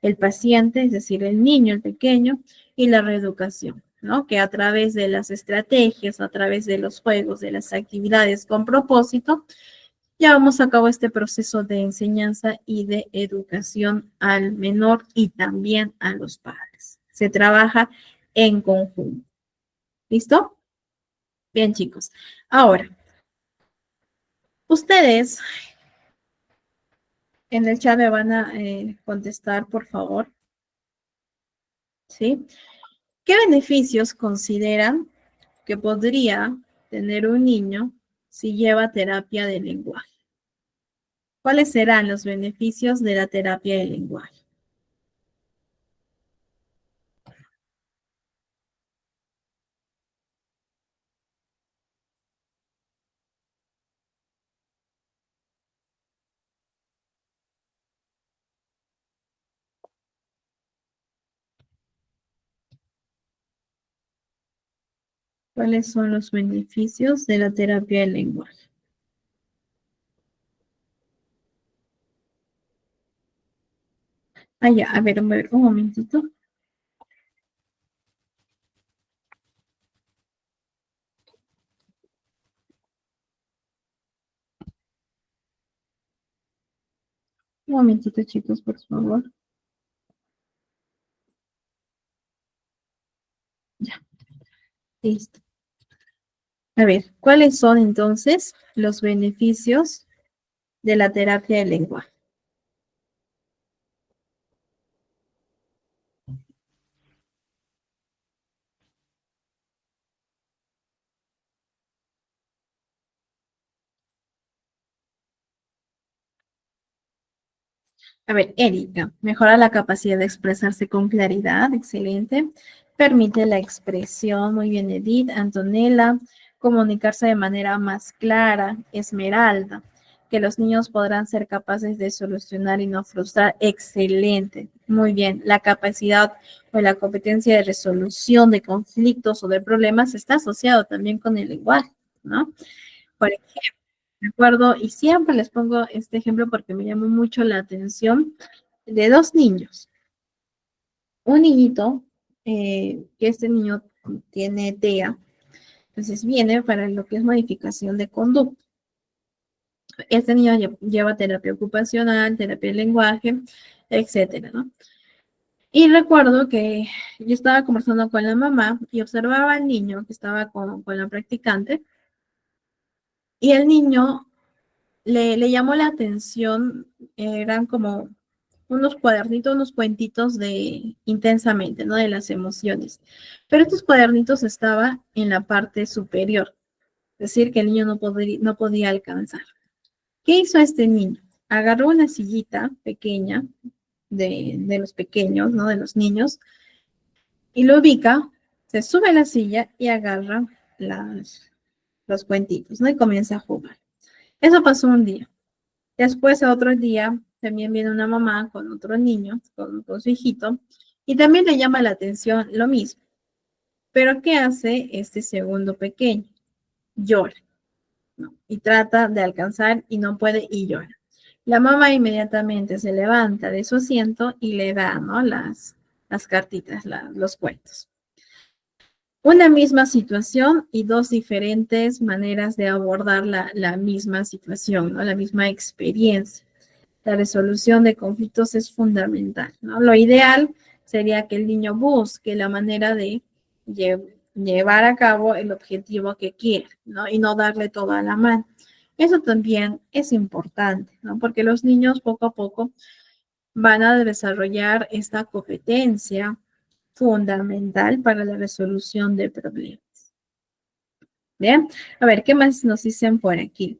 el paciente, es decir, el niño, el pequeño, y la reeducación, ¿no? Que a través de las estrategias, a través de los juegos, de las actividades con propósito, llevamos a cabo este proceso de enseñanza y de educación al menor y también a los padres. Se trabaja en conjunto. ¿Listo? Bien, chicos. Ahora, ustedes en el chat me van a contestar, por favor. ¿Sí? ¿Qué beneficios consideran que podría tener un niño si lleva terapia de lenguaje? ¿Cuáles serán los beneficios de la terapia de lenguaje? ¿Cuáles son los beneficios de la terapia de lenguaje? Ah, ya, a ver, un momentito. Un momentito, chicos, por favor. Ya, listo. A ver, ¿cuáles son entonces los beneficios de la terapia de lenguaje? A ver, Erika, mejora la capacidad de expresarse con claridad, excelente. Permite la expresión, muy bien, Edith. Antonella, comunicarse de manera más clara. Esmeralda, que los niños podrán ser capaces de solucionar y no frustrar, excelente. Muy bien, la capacidad o la competencia de resolución de conflictos o de problemas está asociado también con el lenguaje, ¿no? Por ejemplo, de acuerdo, y siempre les pongo este ejemplo porque me llamó mucho la atención de dos niños. Un niñito, que este niño tiene TEA, entonces viene para lo que es modificación de conducta. Este niño lleva terapia ocupacional, terapia de lenguaje, etcétera, ¿no? Y recuerdo que yo estaba conversando con la mamá y observaba al niño que estaba con la practicante y el niño le llamó la atención, eran como unos cuadernitos, unos cuentitos de intensamente, ¿no? De las emociones. Pero estos cuadernitos estaban en la parte superior, es decir, que el niño no podía alcanzar. ¿Qué hizo este niño? Agarró una sillita pequeña de los pequeños, ¿no? De los niños, y lo ubica, se sube a la silla y agarra los cuentitos, ¿no? Y comienza a jugar. Eso pasó un día. Después, a otro día, también viene una mamá con otro niño, con su hijito, y también le llama la atención lo mismo. Pero ¿qué hace este segundo pequeño? Llora, ¿no? Y trata de alcanzar y no puede y llora. La mamá inmediatamente se levanta de su asiento y le da, ¿no? Las cartitas, los cuentos. Una misma situación y dos diferentes maneras de abordar la misma situación, ¿no? La misma experiencia. La resolución de conflictos es fundamental, ¿no? Lo ideal sería que el niño busque la manera de llevar a cabo el objetivo que quiere, ¿no? Y no darle todo a la mano. Eso también es importante, ¿no? Porque los niños poco a poco van a desarrollar esta competencia fundamental para la resolución de problemas. Bien, a ver, ¿qué más nos dicen por aquí?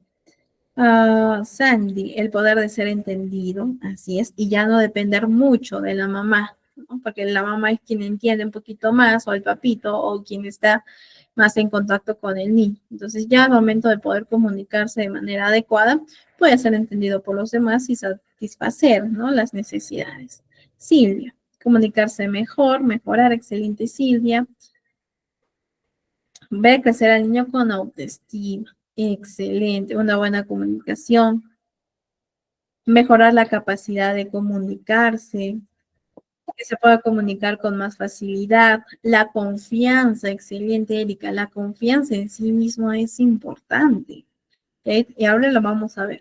Sandy, el poder de ser entendido, así es, y ya no depender mucho de la mamá, ¿no? Porque la mamá es quien entiende un poquito más, o el papito, o quien está más en contacto con el niño. Entonces ya al momento de poder comunicarse de manera adecuada, puede ser entendido por los demás y satisfacer, ¿no? Las necesidades. Silvia, comunicarse mejor, mejorar, excelente Silvia. Ver crecer al niño con autoestima, excelente, una buena comunicación. Mejorar la capacidad de comunicarse, que se pueda comunicar con más facilidad. La confianza, excelente, Erika, la confianza en sí mismo es importante. ¿Okay? Y ahora lo vamos a ver.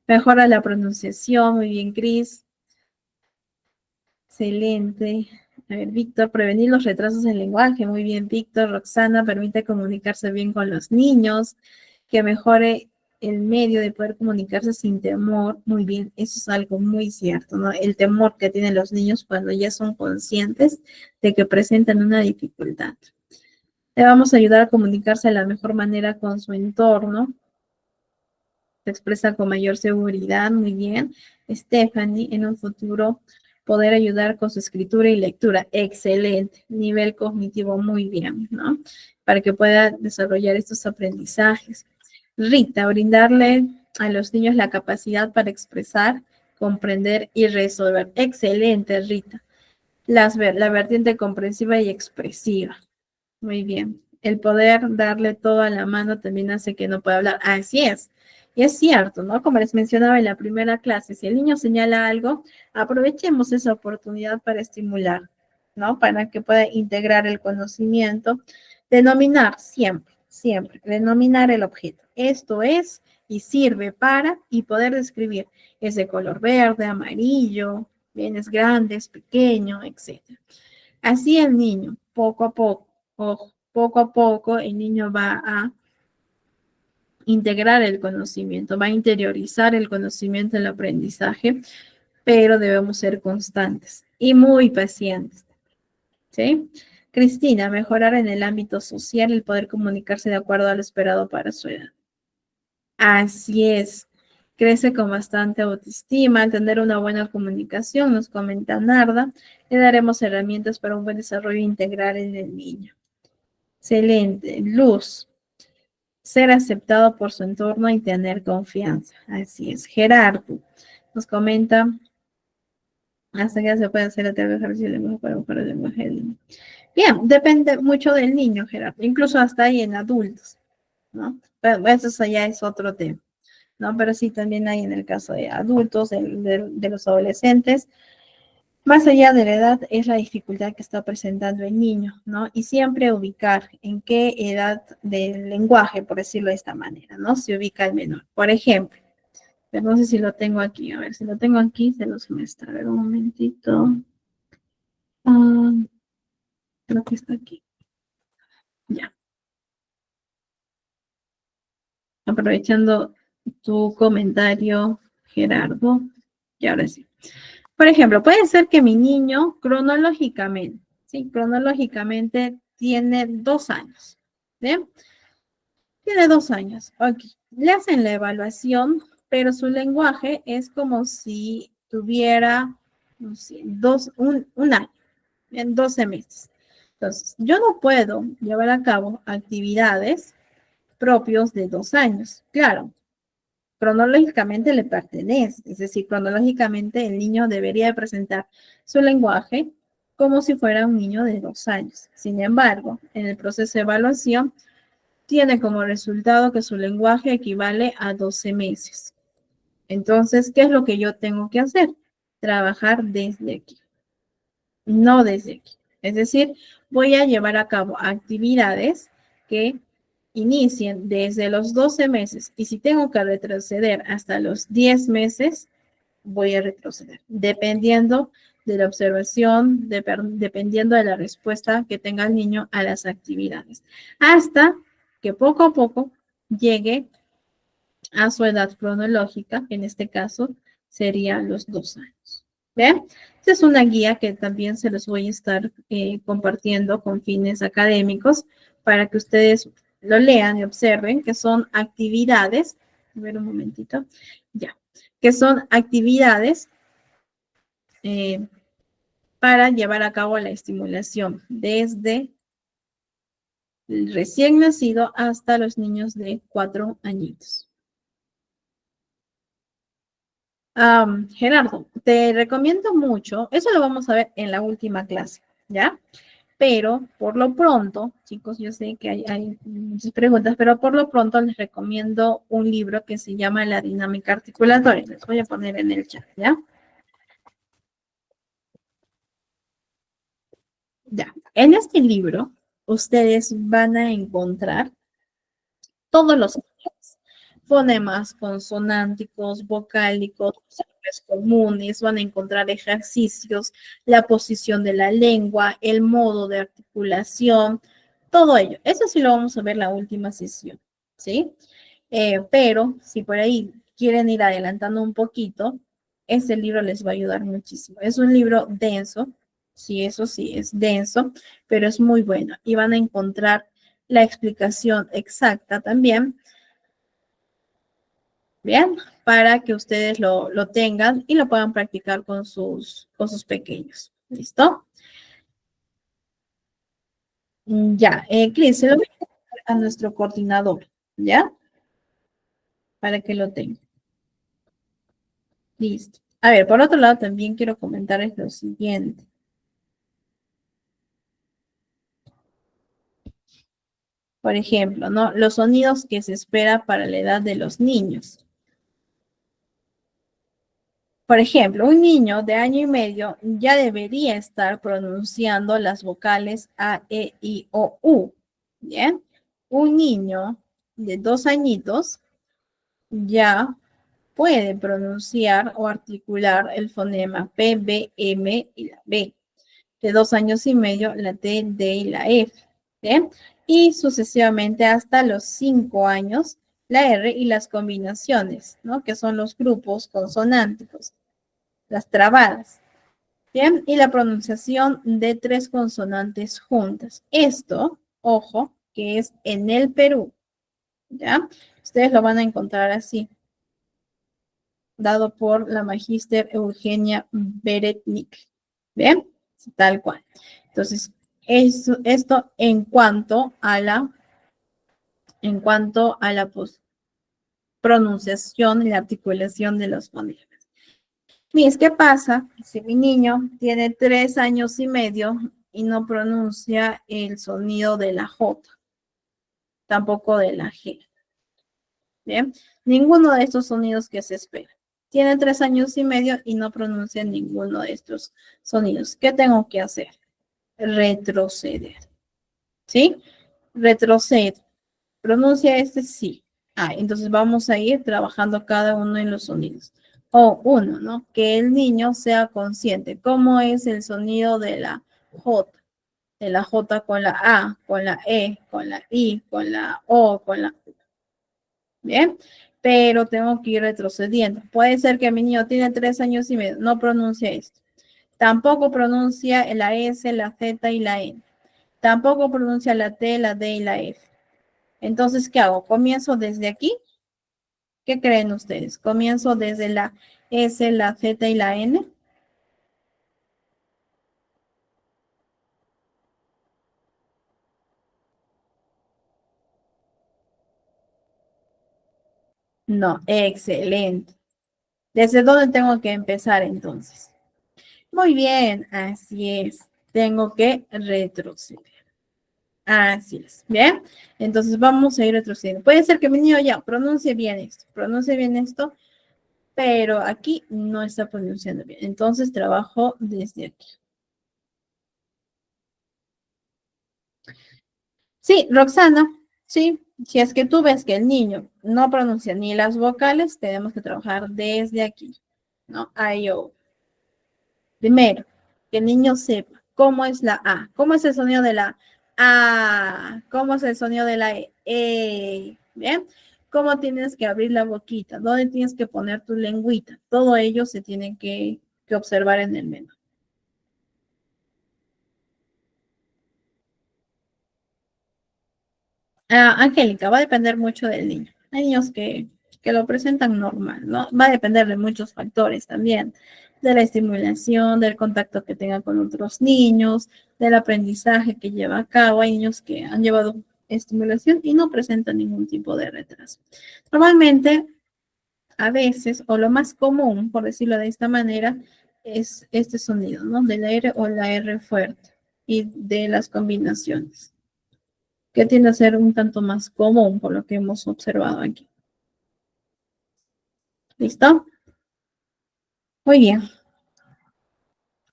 Mejora la pronunciación, muy bien, Cris. Excelente. A ver, Víctor, prevenir los retrasos en lenguaje, muy bien, Víctor. Roxana, permite comunicarse bien con los niños, que mejore el medio de poder comunicarse sin temor, muy bien, eso es algo muy cierto, ¿no? El temor que tienen los niños cuando ya son conscientes de que presentan una dificultad. Le vamos a ayudar a comunicarse de la mejor manera con su entorno. Se expresa con mayor seguridad, muy bien. Stephanie, en un futuro poder ayudar con su escritura y lectura, excelente. Nivel cognitivo, muy bien, ¿no? Para que pueda desarrollar estos aprendizajes. Rita, brindarle a los niños la capacidad para expresar, comprender y resolver. Excelente, Rita. La vertiente comprensiva y expresiva. Muy bien. El poder darle todo a la mano también hace que no pueda hablar. Así es. Y es cierto, ¿no? Como les mencionaba en la primera clase, si el niño señala algo, aprovechemos esa oportunidad para estimular, ¿no? Para que pueda integrar el conocimiento. Denominar siempre, siempre, denominar el objeto. Esto es y sirve para y poder describir. Es de color verde, amarillo, bien, es grande, es pequeño, etc. Así el niño, poco a poco, ojo, poco a poco el niño va a integrar el conocimiento, va a interiorizar el conocimiento, el aprendizaje, pero debemos ser constantes y muy pacientes, ¿sí? Cristina, mejorar en el ámbito social, el poder comunicarse de acuerdo a lo esperado para su edad. Así es, crece con bastante autoestima, al tener una buena comunicación, nos comenta Narda, le daremos herramientas para un buen desarrollo integral en el niño. Excelente, Luz, ser aceptado por su entorno y tener confianza. Así es. Gerardo nos comenta hasta que se puede hacer a través de ejercicio de lenguaje para mejorar el lenguaje. Bien, depende mucho del niño, Gerardo, incluso hasta ahí en adultos, ¿no? Pero eso ya es otro tema, ¿no? Pero sí también hay en el caso de adultos, de los adolescentes. Más allá de la edad, es la dificultad que está presentando el niño, ¿no? Y siempre ubicar en qué edad del lenguaje, por decirlo de esta manera, ¿no? Se ubica el menor. Por ejemplo, pero no sé si lo tengo aquí. A ver, si lo tengo aquí, se los muestra. A ver, un momentito. Creo que está aquí. Ya. Aprovechando tu comentario, Gerardo. Y ahora sí. Por ejemplo, puede ser que mi niño cronológicamente, ¿sí? Cronológicamente tiene 2 años, ¿bien? Tiene 2 años, ok. Le hacen la evaluación, pero su lenguaje es como si tuviera, no sé, un año, en 12 meses. Entonces, yo no puedo llevar a cabo actividades propios de 2 años. Claro, cronológicamente le pertenece, es decir, cronológicamente el niño debería de presentar su lenguaje como si fuera un niño de 2 años. Sin embargo, en el proceso de evaluación, tiene como resultado que su lenguaje equivale a 12 meses. Entonces, ¿qué es lo que yo tengo que hacer? Trabajar desde aquí, no desde aquí. Es decir, voy a llevar a cabo actividades que inicien desde los 12 meses y si tengo que retroceder hasta los 10 meses, voy a retroceder, dependiendo de la observación, dependiendo de la respuesta que tenga el niño a las actividades, hasta que poco a poco llegue a su edad cronológica, que en este caso sería los 2 años. ¿Ven? Esta es una guía que también se los voy a estar compartiendo con fines académicos para que ustedes lo lean y observen que son actividades. A ver un momentito. Ya. Que son actividades para llevar a cabo la estimulación desde el recién nacido hasta los niños de 4 añitos. Gerardo, te recomiendo mucho, eso lo vamos a ver en la última clase, ¿ya? Pero por lo pronto, chicos, yo sé que hay muchas preguntas, pero por lo pronto les recomiendo un libro que se llama La dinámica articulatoria. Les voy a poner en el chat, ¿ya? Ya. En este libro, ustedes van a encontrar todos los fonemas consonánticos, vocálicos, comunes, van a encontrar ejercicios, la posición de la lengua, el modo de articulación, todo ello. Eso sí lo vamos a ver en la última sesión, ¿sí? Pero si por ahí quieren ir adelantando un poquito, este libro les va a ayudar muchísimo. Es un libro denso, sí, eso sí, es denso, pero es muy bueno y van a encontrar la explicación exacta también. Bien, para que ustedes lo tengan y lo puedan practicar con sus pequeños. ¿Listo? Ya, Cris, se lo voy a dar a nuestro coordinador, ¿ya? Para que lo tenga. Listo. A ver, por otro lado, también quiero comentarles lo siguiente. Por ejemplo, ¿no? Los sonidos que se espera para la edad de los niños. Por ejemplo, un niño de año y medio ya debería estar pronunciando las vocales A, E, I, O, U. Bien. Un niño de 2 añitos ya puede pronunciar o articular el fonema P, B, M y la B. De 2 años y medio, la T, D y la F. ¿Bien? Y sucesivamente hasta los 5 años, la R y las combinaciones, ¿no? Que son los grupos consonánticos, las trabadas. Bien, y la pronunciación de 3 consonantes juntas. Esto, ojo, que es en el Perú, ¿ya? Ustedes lo van a encontrar así, dado por la magíster Eugenia Beretnik. ¿Bien? Tal cual. Entonces, esto en cuanto a la pronunciación y la articulación de los fonemas. Miss, ¿qué pasa si mi niño tiene 3 años y medio y no pronuncia el sonido de la J, tampoco de la G? Bien, ninguno de estos sonidos que se espera. Tiene 3 años y medio y no pronuncia ninguno de estos sonidos. ¿Qué tengo que hacer? Retroceder. ¿Sí? Retroceder. ¿Pronuncia este? Sí. Entonces vamos a ir trabajando cada uno en los sonidos. O uno, ¿no? Que el niño sea consciente. ¿Cómo es el sonido de la J? De la J con la A, con la E, con la I, con la O, con la U. Bien, pero tengo que ir retrocediendo. Puede ser que mi niño tiene 3 años y medio, no pronuncia esto. Tampoco pronuncia la S, la Z y la N. Tampoco pronuncia la T, la D y la F. Entonces, ¿qué hago? ¿Comienzo desde aquí? ¿Qué creen ustedes? ¿Comienzo desde la S, la Z y la N? No, excelente. ¿Desde dónde tengo que empezar entonces? Muy bien, así es. Tengo que retroceder. Así es, ¿bien? Entonces vamos a ir retrocediendo. Puede ser que mi niño ya pronuncie bien esto, pero aquí no está pronunciando bien. Entonces trabajo desde aquí. Sí, Roxana, sí, si es que tú ves que el niño no pronuncia ni las vocales, tenemos que trabajar desde aquí, ¿no? I-O. Primero, que el niño sepa cómo es la A, cómo es el sonido de la A, cómo es el sonido de la E, ¿bien? Cómo tienes que abrir la boquita, dónde tienes que poner tu lengüita, todo ello se tiene que observar en el menú. Angélica, va a depender mucho del niño. Hay niños que lo presentan normal, ¿no? Va a depender de muchos factores también, de la estimulación, del contacto que tenga con otros niños, del aprendizaje que lleva a cabo. Hay niños que han llevado estimulación y no presentan ningún tipo de retraso. Normalmente, a veces, o lo más común, por decirlo de esta manera, es este sonido, ¿no? De la R o la R fuerte y de las combinaciones que tiende a ser un tanto más común por lo que hemos observado aquí. ¿Listo? Muy bien.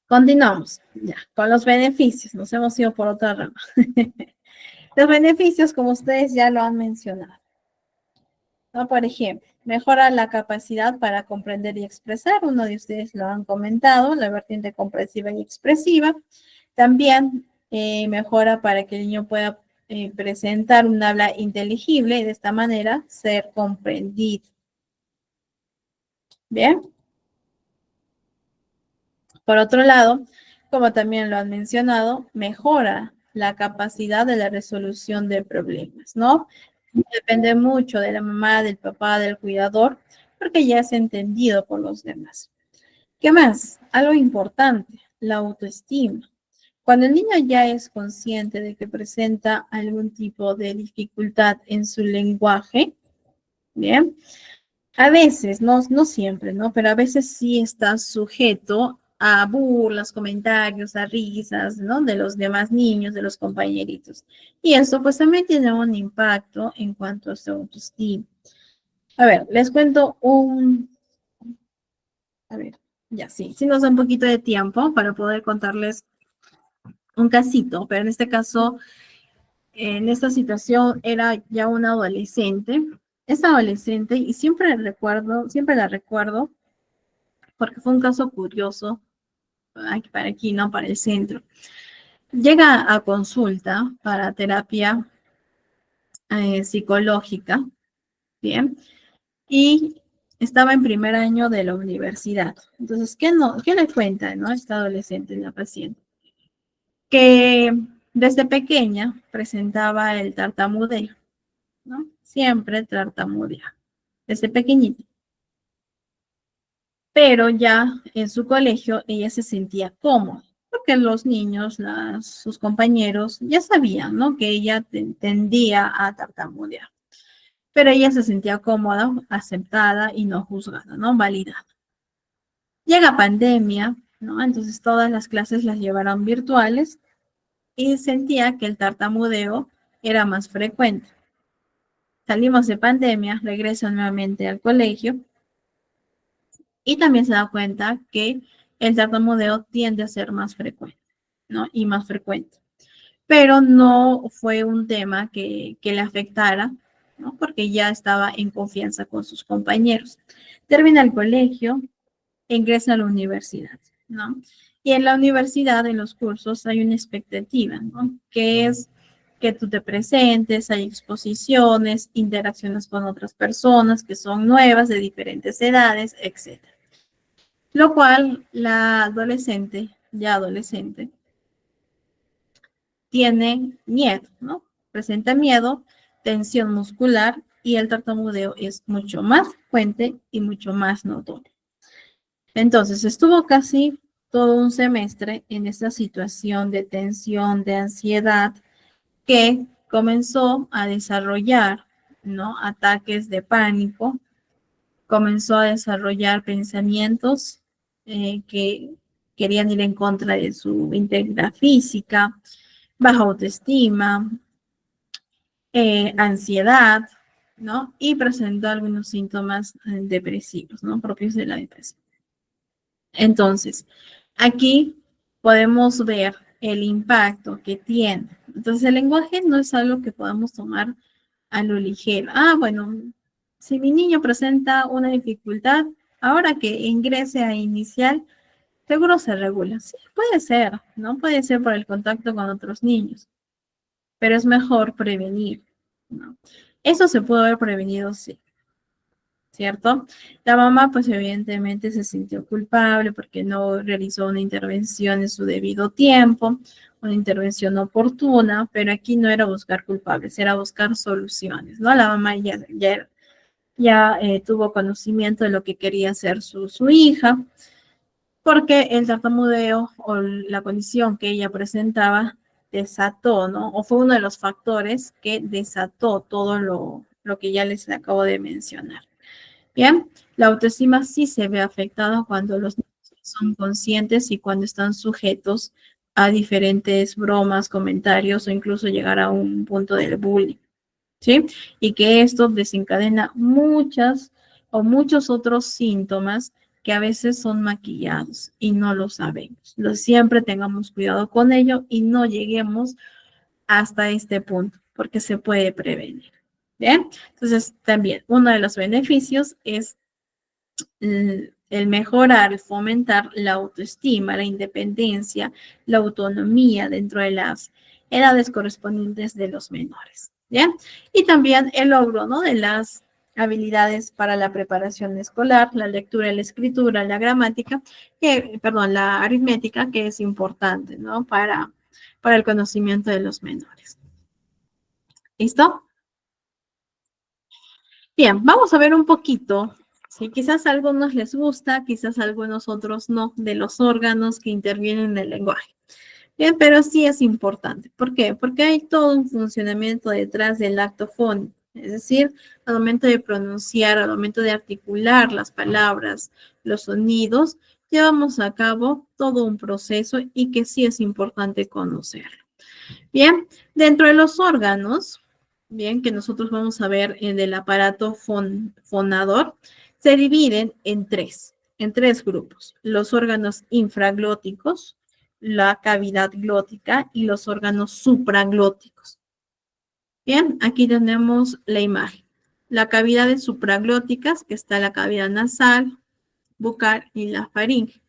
Continuamos ya con los beneficios. Nos hemos ido por otra rama. Los beneficios, como ustedes ya lo han mencionado, ¿no? Por ejemplo, mejora la capacidad para comprender y expresar. Uno de ustedes lo han comentado, la vertiente comprensiva y expresiva. También mejora para que el niño pueda presentar un habla inteligible y de esta manera ser comprendido. Bien. Por otro lado, como también lo han mencionado, mejora la capacidad de la resolución de problemas, ¿no? Depende mucho de la mamá, del papá, del cuidador, porque ya es entendido por los demás. ¿Qué más? Algo importante, la autoestima. Cuando el niño ya es consciente de que presenta algún tipo de dificultad en su lenguaje, ¿bien? A veces, no siempre, ¿no? Pero a veces sí está sujeto a burlas, comentarios, a risas, ¿no? De los demás niños, de los compañeritos. Y eso pues también tiene un impacto en cuanto a su autoestima. A ver, les cuento a ver, ya sí nos da un poquito de tiempo para poder contarles un casito, pero en este caso, en esta situación era ya una adolescente. Es adolescente y siempre la recuerdo porque fue un caso curioso para aquí, ¿no? Para el centro. Llega a consulta para terapia psicológica, ¿bien? Y estaba en primer año de la universidad. Entonces, ¿qué le cuenta, no? Esta adolescente, la paciente, que desde pequeña presentaba el tartamudeo, ¿no? Siempre tartamudea, desde pequeñita. Pero ya en su colegio ella se sentía cómoda, porque los niños, sus compañeros, ya sabían, ¿no? Que ella tendía a tartamudear, pero ella se sentía cómoda, aceptada y no juzgada, ¿no? Validada. Llega pandemia, ¿no? Entonces todas las clases las llevaron virtuales y sentía que el tartamudeo era más frecuente. Salimos de pandemia, regresa nuevamente al colegio y también se da cuenta que el tartamudeo tiende a ser más frecuente, ¿no? Y más frecuente. Pero no fue un tema que le afectara, ¿no? Porque ya estaba en confianza con sus compañeros. Termina el colegio e ingresa a la universidad, ¿no? Y en la universidad, en los cursos, hay una expectativa, ¿no? Que es que tú te presentes, hay exposiciones, interacciones con otras personas que son nuevas, de diferentes edades, etc. Lo cual la adolescente, ya adolescente, tiene miedo, ¿no? Presenta miedo, tensión muscular y el tartamudeo es mucho más frecuente y mucho más notorio. Entonces, estuvo casi todo un semestre en esta situación de tensión, de ansiedad, que comenzó a desarrollar, ¿no? Ataques de pánico, comenzó a desarrollar pensamientos que querían ir en contra de su integridad física, baja autoestima, ansiedad, ¿no? Y presentó algunos síntomas depresivos, ¿no? Propios de la depresión. Entonces, aquí podemos ver el impacto que tiene. Entonces, el lenguaje no es algo que podamos tomar a lo ligero. Ah, bueno, si mi niño presenta una dificultad, ahora que ingrese a inicial, seguro se regula. Sí, puede ser, ¿no? Puede ser por el contacto con otros niños, pero es mejor prevenir, ¿no? Eso se puede haber prevenido, sí, ¿cierto? La mamá, pues evidentemente se sintió culpable porque no realizó una intervención en su debido tiempo, una intervención oportuna, pero aquí no era buscar culpables, era buscar soluciones, ¿no? La mamá ya tuvo conocimiento de lo que quería hacer su hija, porque el tartamudeo o la condición que ella presentaba desató, ¿no? O fue uno de los factores que desató todo lo que ya les acabo de mencionar. Bien, la autoestima sí se ve afectada cuando los niños son conscientes y cuando están sujetos a diferentes bromas, comentarios o incluso llegar a un punto del bullying, ¿sí? Y que esto desencadena muchas o muchos otros síntomas que a veces son maquillados y no lo sabemos. Siempre tengamos cuidado con ello y no lleguemos hasta este punto, porque se puede prevenir. Bien, entonces también uno de los beneficios es el mejorar, el fomentar la autoestima, la independencia, la autonomía dentro de las edades correspondientes de los menores. ¿Bien? Y también el logro, ¿no? De las habilidades para la preparación escolar, la lectura, la escritura, la gramática, la aritmética, que es importante, ¿no? Para el conocimiento de los menores. ¿Listo? Bien, vamos a ver un poquito, ¿sí? Quizás a algunos les gusta, quizás a algunos otros no, de los órganos que intervienen en el lenguaje. Bien, pero sí es importante. ¿Por qué? Porque hay todo un funcionamiento detrás del acto fónico. Es decir, al momento de pronunciar, al momento de articular las palabras, los sonidos, llevamos a cabo todo un proceso y que sí es importante conocerlo. Bien, dentro de los órganos, bien, que nosotros vamos a ver en el aparato fonador, se dividen en tres grupos. Los órganos infraglóticos, la cavidad glótica y los órganos supraglóticos. Bien, aquí tenemos la imagen. La cavidad de supraglóticas, que está la cavidad nasal, bucal y la faringe.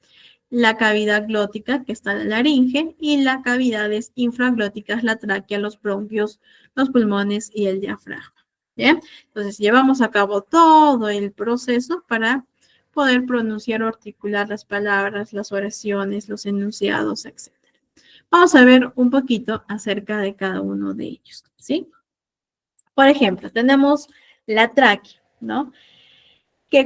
La cavidad glótica, que está en la laringe, y las cavidades infraglóticas, la tráquea, los bronquios, los pulmones y el diafragma. ¿Bien? Entonces, llevamos a cabo todo el proceso para poder pronunciar o articular las palabras, las oraciones, los enunciados, etc. Vamos a ver un poquito acerca de cada uno de ellos, ¿sí? Por ejemplo, tenemos la tráquea, ¿no?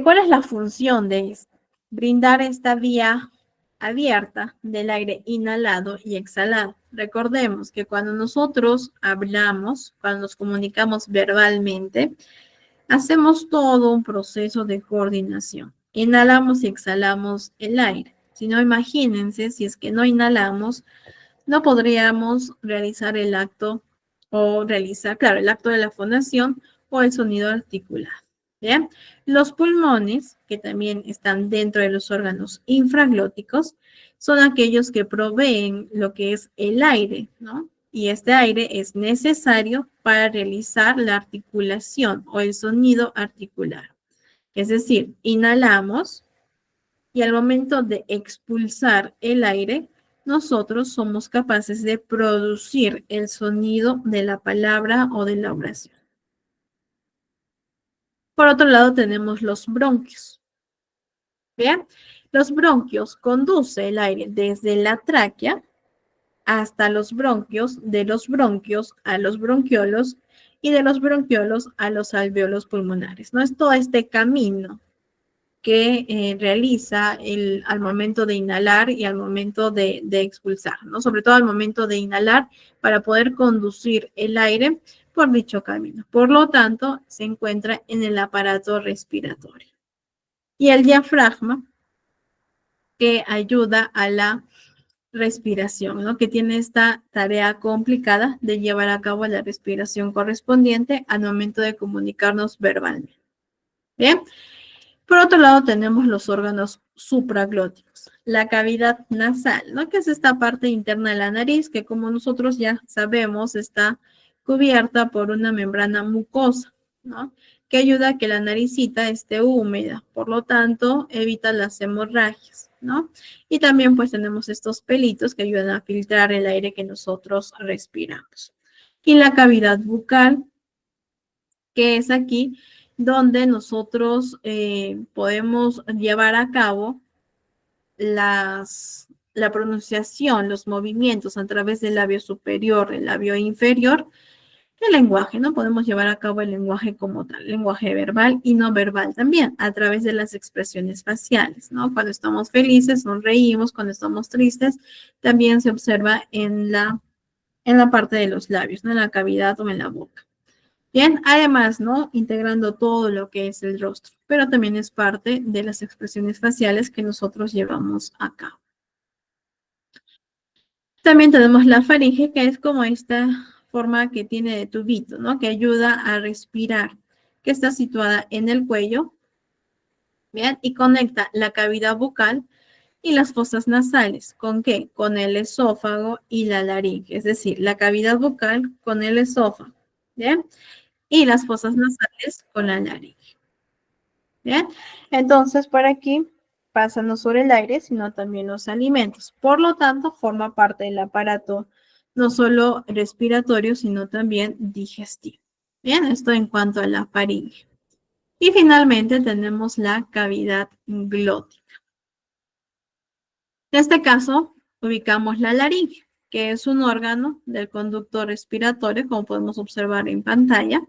¿Cuál es la función de esto? Brindar esta vía abierta del aire inhalado y exhalado. Recordemos que cuando nosotros hablamos, cuando nos comunicamos verbalmente, hacemos todo un proceso de coordinación. Inhalamos y exhalamos el aire. Si no, imagínense, si es que no inhalamos, no podríamos realizar el acto el acto de la fonación o el sonido articulado. ¿Bien? Los pulmones, que también están dentro de los órganos infraglóticos, son aquellos que proveen lo que es el aire, ¿no? Y este aire es necesario para realizar la articulación o el sonido articular. Es decir, inhalamos y al momento de expulsar el aire, nosotros somos capaces de producir el sonido de la palabra o de la oración. Por otro lado, tenemos los bronquios. Bien, los bronquios conducen el aire desde la tráquea hasta los bronquios, de los bronquios a los bronquiolos y de los bronquiolos a los alvéolos pulmonares. No es todo este camino que realiza al momento de inhalar y al momento de expulsar, ¿no? Sobre todo al momento de inhalar para poder conducir el aire por dicho camino. Por lo tanto, se encuentra en el aparato respiratorio. Y el diafragma, que ayuda a la respiración, ¿no? Que tiene esta tarea complicada de llevar a cabo la respiración correspondiente al momento de comunicarnos verbalmente. Bien. Por otro lado, tenemos los órganos supraglóticos, la cavidad nasal, ¿no? Que es esta parte interna de la nariz, que como nosotros ya sabemos, está cubierta por una membrana mucosa, ¿no? Que ayuda a que la naricita esté húmeda, por lo tanto, evita las hemorragias, ¿no? Y también pues tenemos estos pelitos que ayudan a filtrar el aire que nosotros respiramos. Y la cavidad bucal, que es aquí donde nosotros podemos llevar a cabo la pronunciación, los movimientos a través del labio superior, el labio inferior, el lenguaje, ¿no? Podemos llevar a cabo el lenguaje como tal, lenguaje verbal y no verbal también, a través de las expresiones faciales, ¿no? Cuando estamos felices, sonreímos, cuando estamos tristes, también se observa en la parte de los labios, ¿no? En la cavidad o en la boca. Bien, además, ¿no? Integrando todo lo que es el rostro, pero también es parte de las expresiones faciales que nosotros llevamos a cabo. También tenemos la faringe, que es como esta forma que tiene de tubito, ¿no? Que ayuda a respirar, que está situada en el cuello, ¿bien? Y conecta la cavidad bucal y las fosas nasales. ¿Con qué? Con el esófago y la laringe, es decir, la cavidad bucal con el esófago, ¿bien? Y las fosas nasales con la laringe. Bien, entonces por aquí pasa no solo el aire, sino también los alimentos. Por lo tanto, forma parte del aparato no solo respiratorio, sino también digestivo. Bien, esto en cuanto a la faringe. Y finalmente tenemos la cavidad glótica. En este caso, ubicamos la laringe, que es un órgano del conducto respiratorio, como podemos observar en pantalla,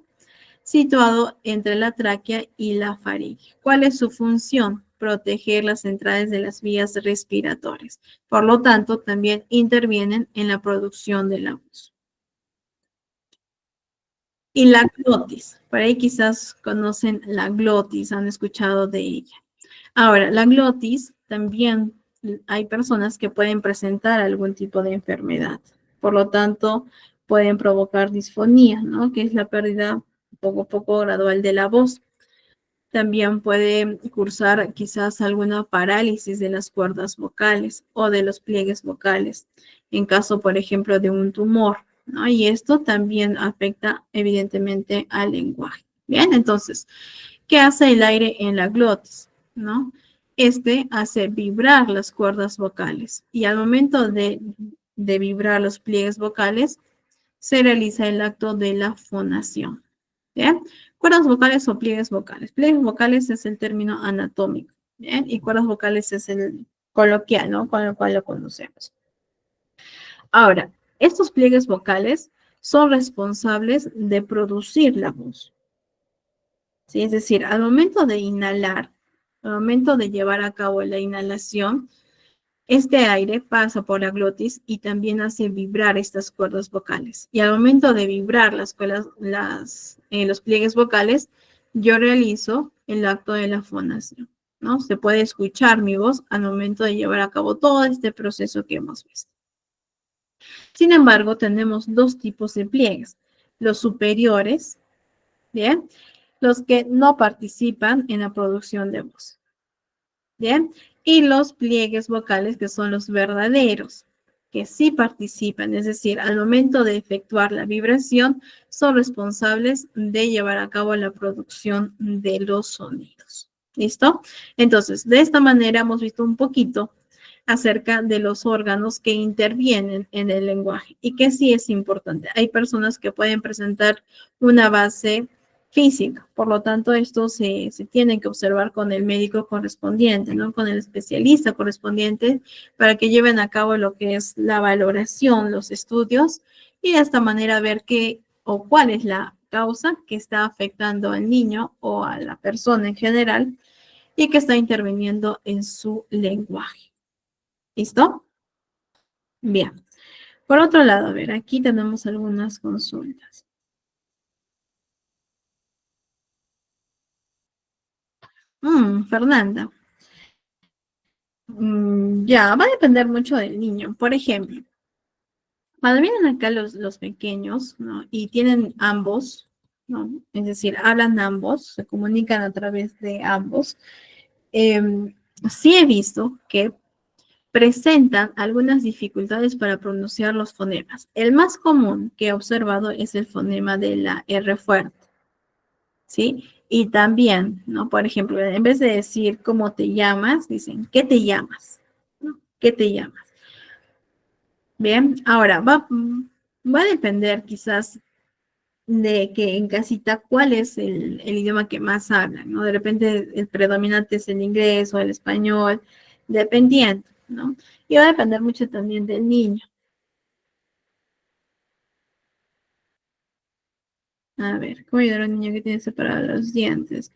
situado entre la tráquea y la faringe. ¿Cuál es su función? Proteger las entradas de las vías respiratorias. Por lo tanto, también intervienen en la producción de la voz. Y la glotis. Por ahí quizás conocen la glotis, han escuchado de ella. Ahora, la glotis también hay personas que pueden presentar algún tipo de enfermedad. Por lo tanto, pueden provocar disfonía, ¿no? Que es la pérdida poco a poco gradual de la voz. También puede cursar quizás alguna parálisis de las cuerdas vocales o de los pliegues vocales, en caso, por ejemplo, de un tumor, ¿no? Y esto también afecta evidentemente al lenguaje. Bien, entonces, ¿qué hace el aire en la glotis? ¿No? Este hace vibrar las cuerdas vocales y al momento de vibrar los pliegues vocales, se realiza el acto de la fonación. ¿Bien? Cuerdas vocales o pliegues vocales. Pliegues vocales es el término anatómico, ¿bien? Y cuerdas vocales es el coloquial, ¿no? Con el cual lo conocemos. Ahora, estos pliegues vocales son responsables de producir la voz. ¿Sí? Es decir, al momento de inhalar, al momento de llevar a cabo la inhalación, este aire pasa por la glotis y también hace vibrar estas cuerdas vocales. Y al momento de vibrar los pliegues vocales, yo realizo el acto de la fonación, ¿no? Se puede escuchar mi voz al momento de llevar a cabo todo este proceso que hemos visto. Sin embargo, tenemos dos tipos de pliegues. Los superiores, ¿bien? Los que no participan en la producción de voz. ¿Bien? Y los pliegues vocales, que son los verdaderos, que sí participan, es decir, al momento de efectuar la vibración, son responsables de llevar a cabo la producción de los sonidos. ¿Listo? Entonces, de esta manera hemos visto un poquito acerca de los órganos que intervienen en el lenguaje y que sí es importante. Hay personas que pueden presentar una base física, por lo tanto, esto se tiene que observar con el médico correspondiente, ¿no? Con el especialista correspondiente para que lleven a cabo lo que es la valoración, los estudios y de esta manera ver qué o cuál es la causa que está afectando al niño o a la persona en general y que está interviniendo en su lenguaje. ¿Listo? Bien. Por otro lado, a ver, aquí tenemos algunas consultas. Fernanda. Ya, va a depender mucho del niño. Por ejemplo, cuando vienen acá los pequeños, ¿no? Y tienen ambos, ¿no? Es decir, hablan ambos, se comunican a través de ambos. em, sí he visto que presentan algunas dificultades para pronunciar los fonemas. El más común que he observado es el fonema de la R fuerte, ¿sí? Y también, ¿no? Por ejemplo, en vez de decir cómo te llamas, dicen, ¿qué te llamas? ¿No? ¿Qué te llamas? Bien, ahora va a depender quizás de que en casita cuál es el idioma que más hablan, ¿no? De repente el predominante es el inglés o el español, dependiendo, ¿no? Y va a depender mucho también del niño. A ver, ¿cómo ayudar a un niño que tiene separados los dientes?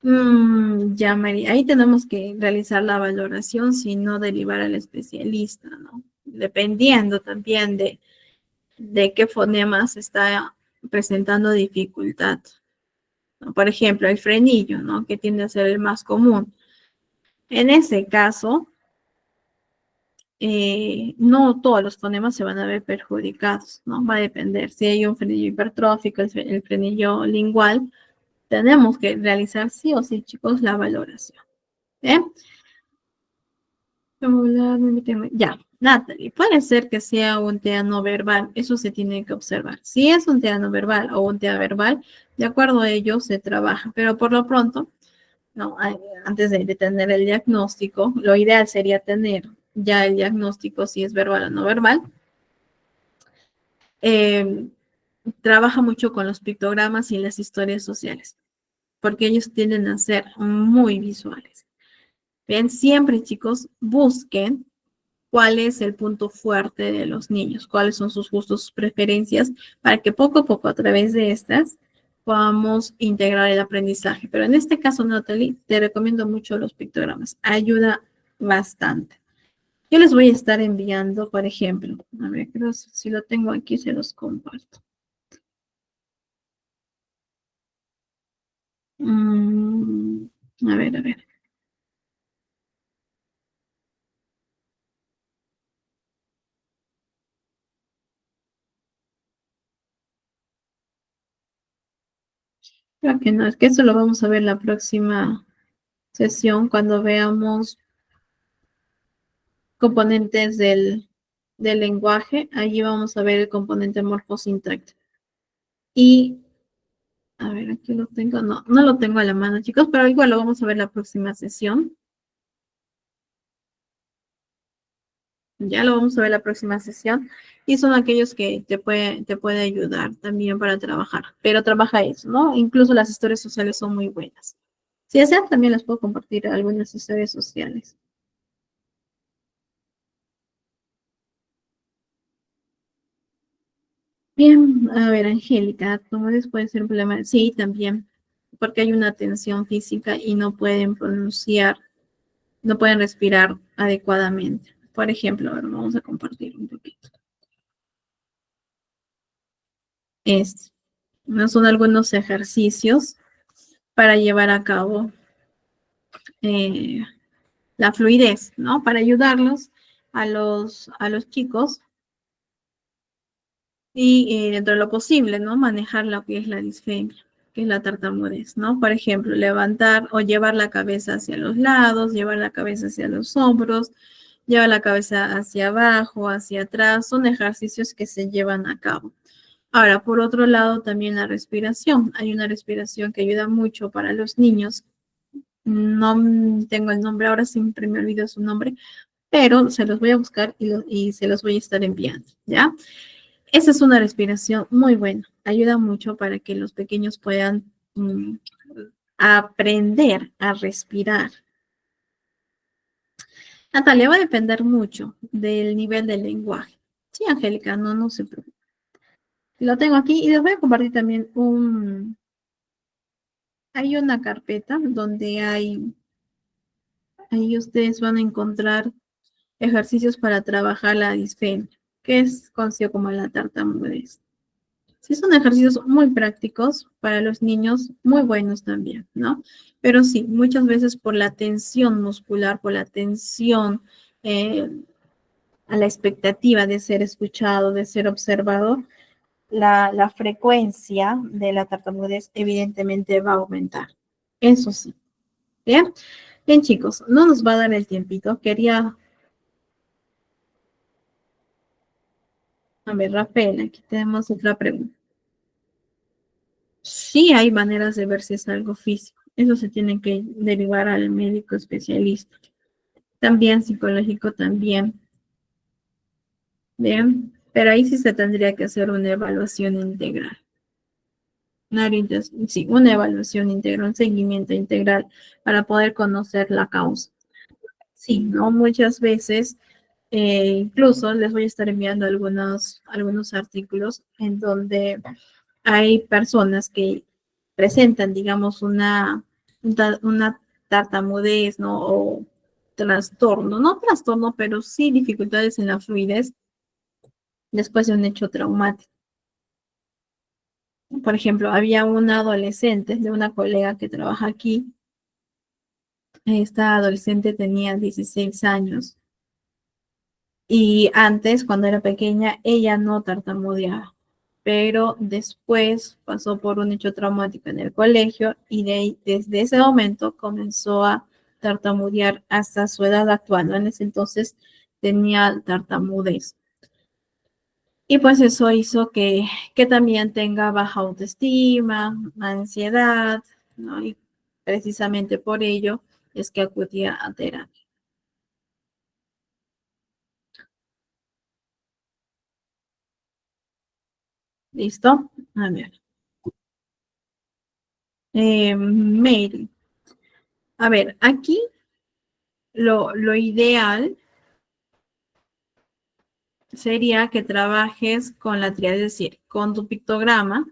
Ya, María, ahí tenemos que realizar la valoración, si no derivar al especialista, ¿no? Dependiendo también de qué fonemas está presentando dificultad, ¿no? Por ejemplo, el frenillo, ¿no? Que tiende a ser el más común. En ese caso, no todos los fonemas se van a ver perjudicados, ¿no? Va a depender. Si hay un frenillo hipertrófico, el frenillo lingual, tenemos que realizar sí o sí, chicos, la valoración. ¿Bien? Ya, Natalie, puede ser que sea un TEA no verbal, eso se tiene que observar. Si es un TEA no verbal o un TEA verbal, de acuerdo a ello se trabaja, pero por lo pronto, no, antes de tener el diagnóstico, lo ideal sería tener ya el diagnóstico si es verbal o no verbal. Eh, Trabaja mucho con los pictogramas y las historias sociales, porque ellos tienden a ser muy visuales. Bien, siempre chicos, busquen cuál es el punto fuerte de los niños, cuáles son sus gustos, sus preferencias, para que poco a poco a través de estas podamos integrar el aprendizaje. Pero en este caso, Natalie, te recomiendo mucho los pictogramas. Ayuda bastante. Yo les voy a estar enviando, por ejemplo, a ver, creo que si lo tengo aquí, se los comparto. Mm, a ver, a ver. Creo que no, es que eso lo vamos a ver la próxima sesión cuando veamos componentes del lenguaje. Allí vamos a ver el componente morfosintáctico. Y, a ver, aquí lo tengo. No, no lo tengo a la mano, chicos, pero igual lo vamos a ver la próxima sesión. Ya lo vamos a ver la próxima sesión. Y son aquellos que te puede ayudar también para trabajar. Pero trabaja eso, ¿no? Incluso las historias sociales son muy buenas. Si desean, también les puedo compartir algunas historias sociales. Bien, a ver, Angélica, ¿tumores puede ser un problema? Sí, también, porque hay una tensión física y no pueden pronunciar, no pueden respirar adecuadamente. Por ejemplo, a ver, vamos a compartir un poquito. No son algunos ejercicios para llevar a cabo eh, la fluidez, ¿no? Para ayudarlos a los chicos y dentro de lo posible, ¿no? Manejar lo que es la disfemia, que es la tartamudez, ¿no? Por ejemplo, levantar o llevar la cabeza hacia los lados, llevar la cabeza hacia los hombros, llevar la cabeza hacia abajo, hacia atrás, son ejercicios que se llevan a cabo. Ahora, por otro lado, también la respiración. Hay una respiración que ayuda mucho para los niños. No tengo el nombre, ahora siempre me olvido su nombre, pero se los voy a buscar y se los voy a estar enviando, ¿ya? Esa es una respiración muy buena. Ayuda mucho para que los pequeños puedan aprender a respirar. Natalia, va a depender mucho del nivel del lenguaje. Sí, Angélica, no se preocupe. Lo tengo aquí y les voy a compartir también hay una carpeta donde ahí ustedes van a encontrar ejercicios para trabajar la disfemia, que es conocido como la tartamudez. Sí, son ejercicios muy prácticos para los niños, muy buenos también, ¿no? Pero sí, muchas veces por la tensión muscular, por la tensión a la expectativa de ser escuchado, de ser observado, la frecuencia de la tartamudez evidentemente va a aumentar. Eso sí. Bien, bien chicos, no nos va a dar el tiempito. Quería, a ver, Rafael, aquí tenemos otra pregunta. Sí hay maneras de ver si es algo físico. Eso se tiene que derivar al médico especialista. También psicológico también. Bien, pero ahí sí se tendría que hacer una evaluación integral. Sí, una evaluación integral, un seguimiento integral para poder conocer la causa. Sí, ¿no? Muchas veces, incluso les voy a estar enviando algunos artículos en donde hay personas que presentan, digamos, una tartamudez, ¿no? O trastorno, no trastorno, pero sí dificultades en la fluidez después de un hecho traumático. Por ejemplo, había una adolescente de una colega que trabaja aquí. Esta adolescente tenía 16 años y antes, cuando era pequeña, ella no tartamudeaba, pero después pasó por un hecho traumático en el colegio y desde ese momento comenzó a tartamudear hasta su edad actual, ¿no? En ese entonces tenía tartamudez. Y pues eso hizo que también tenga baja autoestima, ansiedad, ¿no? Y precisamente por ello es que acudía a terapia. ¿Listo? A ver. Mary. A ver, aquí lo ideal sería que trabajes con la tríada, es decir, con tu pictograma,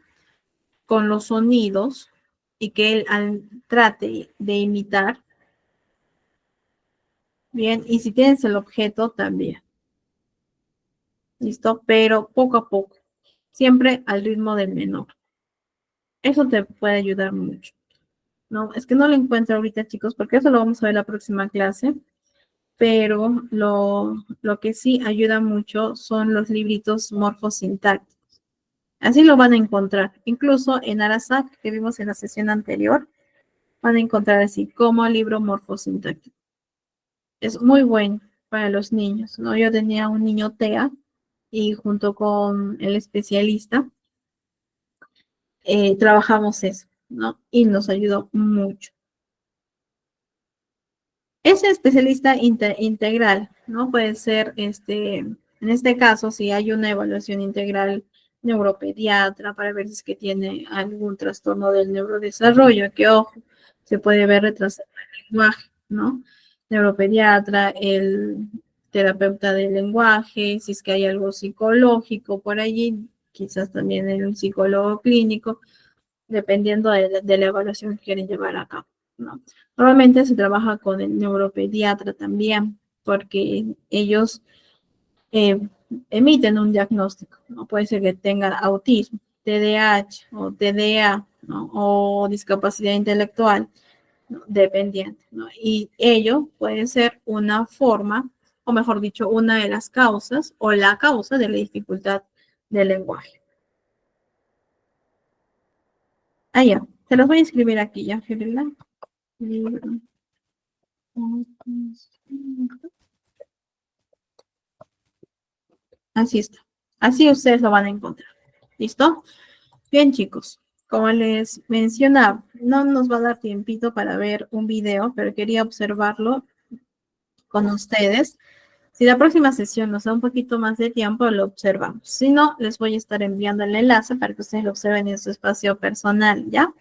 con los sonidos y que él trate de imitar. Bien, y si tienes el objeto también. ¿Listo? Pero poco a poco, siempre al ritmo del menor. Eso te puede ayudar mucho. No, es que no lo encuentro ahorita, chicos, porque eso lo vamos a ver la próxima clase. Pero lo que sí ayuda mucho son los libritos morfosintácticos. Así lo van a encontrar. Incluso en Arasac, que vimos en la sesión anterior, van a encontrar así como libro morfosintáctico. Es muy bueno para los niños, ¿no? Yo tenía un niño TEA y junto con el especialista trabajamos eso, ¿no? Y nos ayudó mucho. Ese especialista integral, ¿no? Puede ser, en este caso, si hay una evaluación integral neuropediatra para ver si es que tiene algún trastorno del neurodesarrollo, que ojo, se puede ver retrasado el lenguaje, ¿no? Neuropediatra, el terapeuta del lenguaje, si es que hay algo psicológico por allí, quizás también el psicólogo clínico, dependiendo de la evaluación que quieren llevar a cabo, ¿no? Normalmente se trabaja con el neuropediatra también, porque ellos eh, emiten un diagnóstico, ¿no? Puede ser que tenga autismo, TDAH o TDA, ¿no? O discapacidad intelectual, ¿no? Dependiente, ¿no? Y ello puede ser una forma, o mejor dicho, una de las causas o la causa de la dificultad del lenguaje. Ah, ya, se los voy a escribir aquí, ya, Fiorella. Así está. Así ustedes lo van a encontrar. ¿Listo? Bien, chicos. Como les mencionaba, no nos va a dar tiempito para ver un video, pero quería observarlo con ustedes. Si la próxima sesión nos da un poquito más de tiempo, lo observamos. Si no, les voy a estar enviando el enlace para que ustedes lo observen en su espacio personal, ¿ya?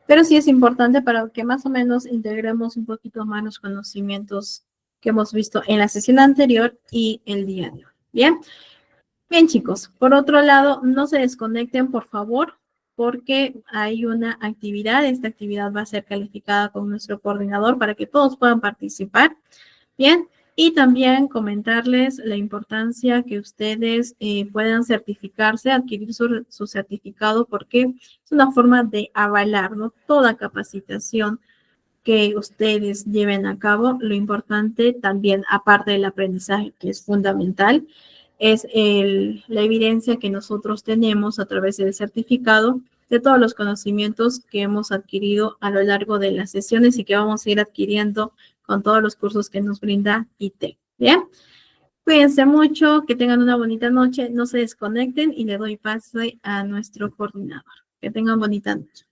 Pero sí es importante para que más o menos integremos un poquito más los conocimientos que hemos visto en la sesión anterior y el día de hoy. Bien. Bien, chicos, por otro lado, no se desconecten, por favor, porque hay una actividad. Esta actividad va a ser calificada con nuestro coordinador para que todos puedan participar. Bien, Y también comentarles la importancia que ustedes puedan certificarse, adquirir su certificado, porque es una forma de avalar, ¿no? Toda capacitación que ustedes lleven a cabo. Lo importante también, aparte del aprendizaje, que es fundamental, es la evidencia que nosotros tenemos a través del certificado de todos los conocimientos que hemos adquirido a lo largo de las sesiones y que vamos a ir adquiriendo con todos los cursos que nos brinda ITEC. ¿Bien? Cuídense mucho, que tengan una bonita noche, no se desconecten y le doy paso a nuestro coordinador. Que tengan bonita noche.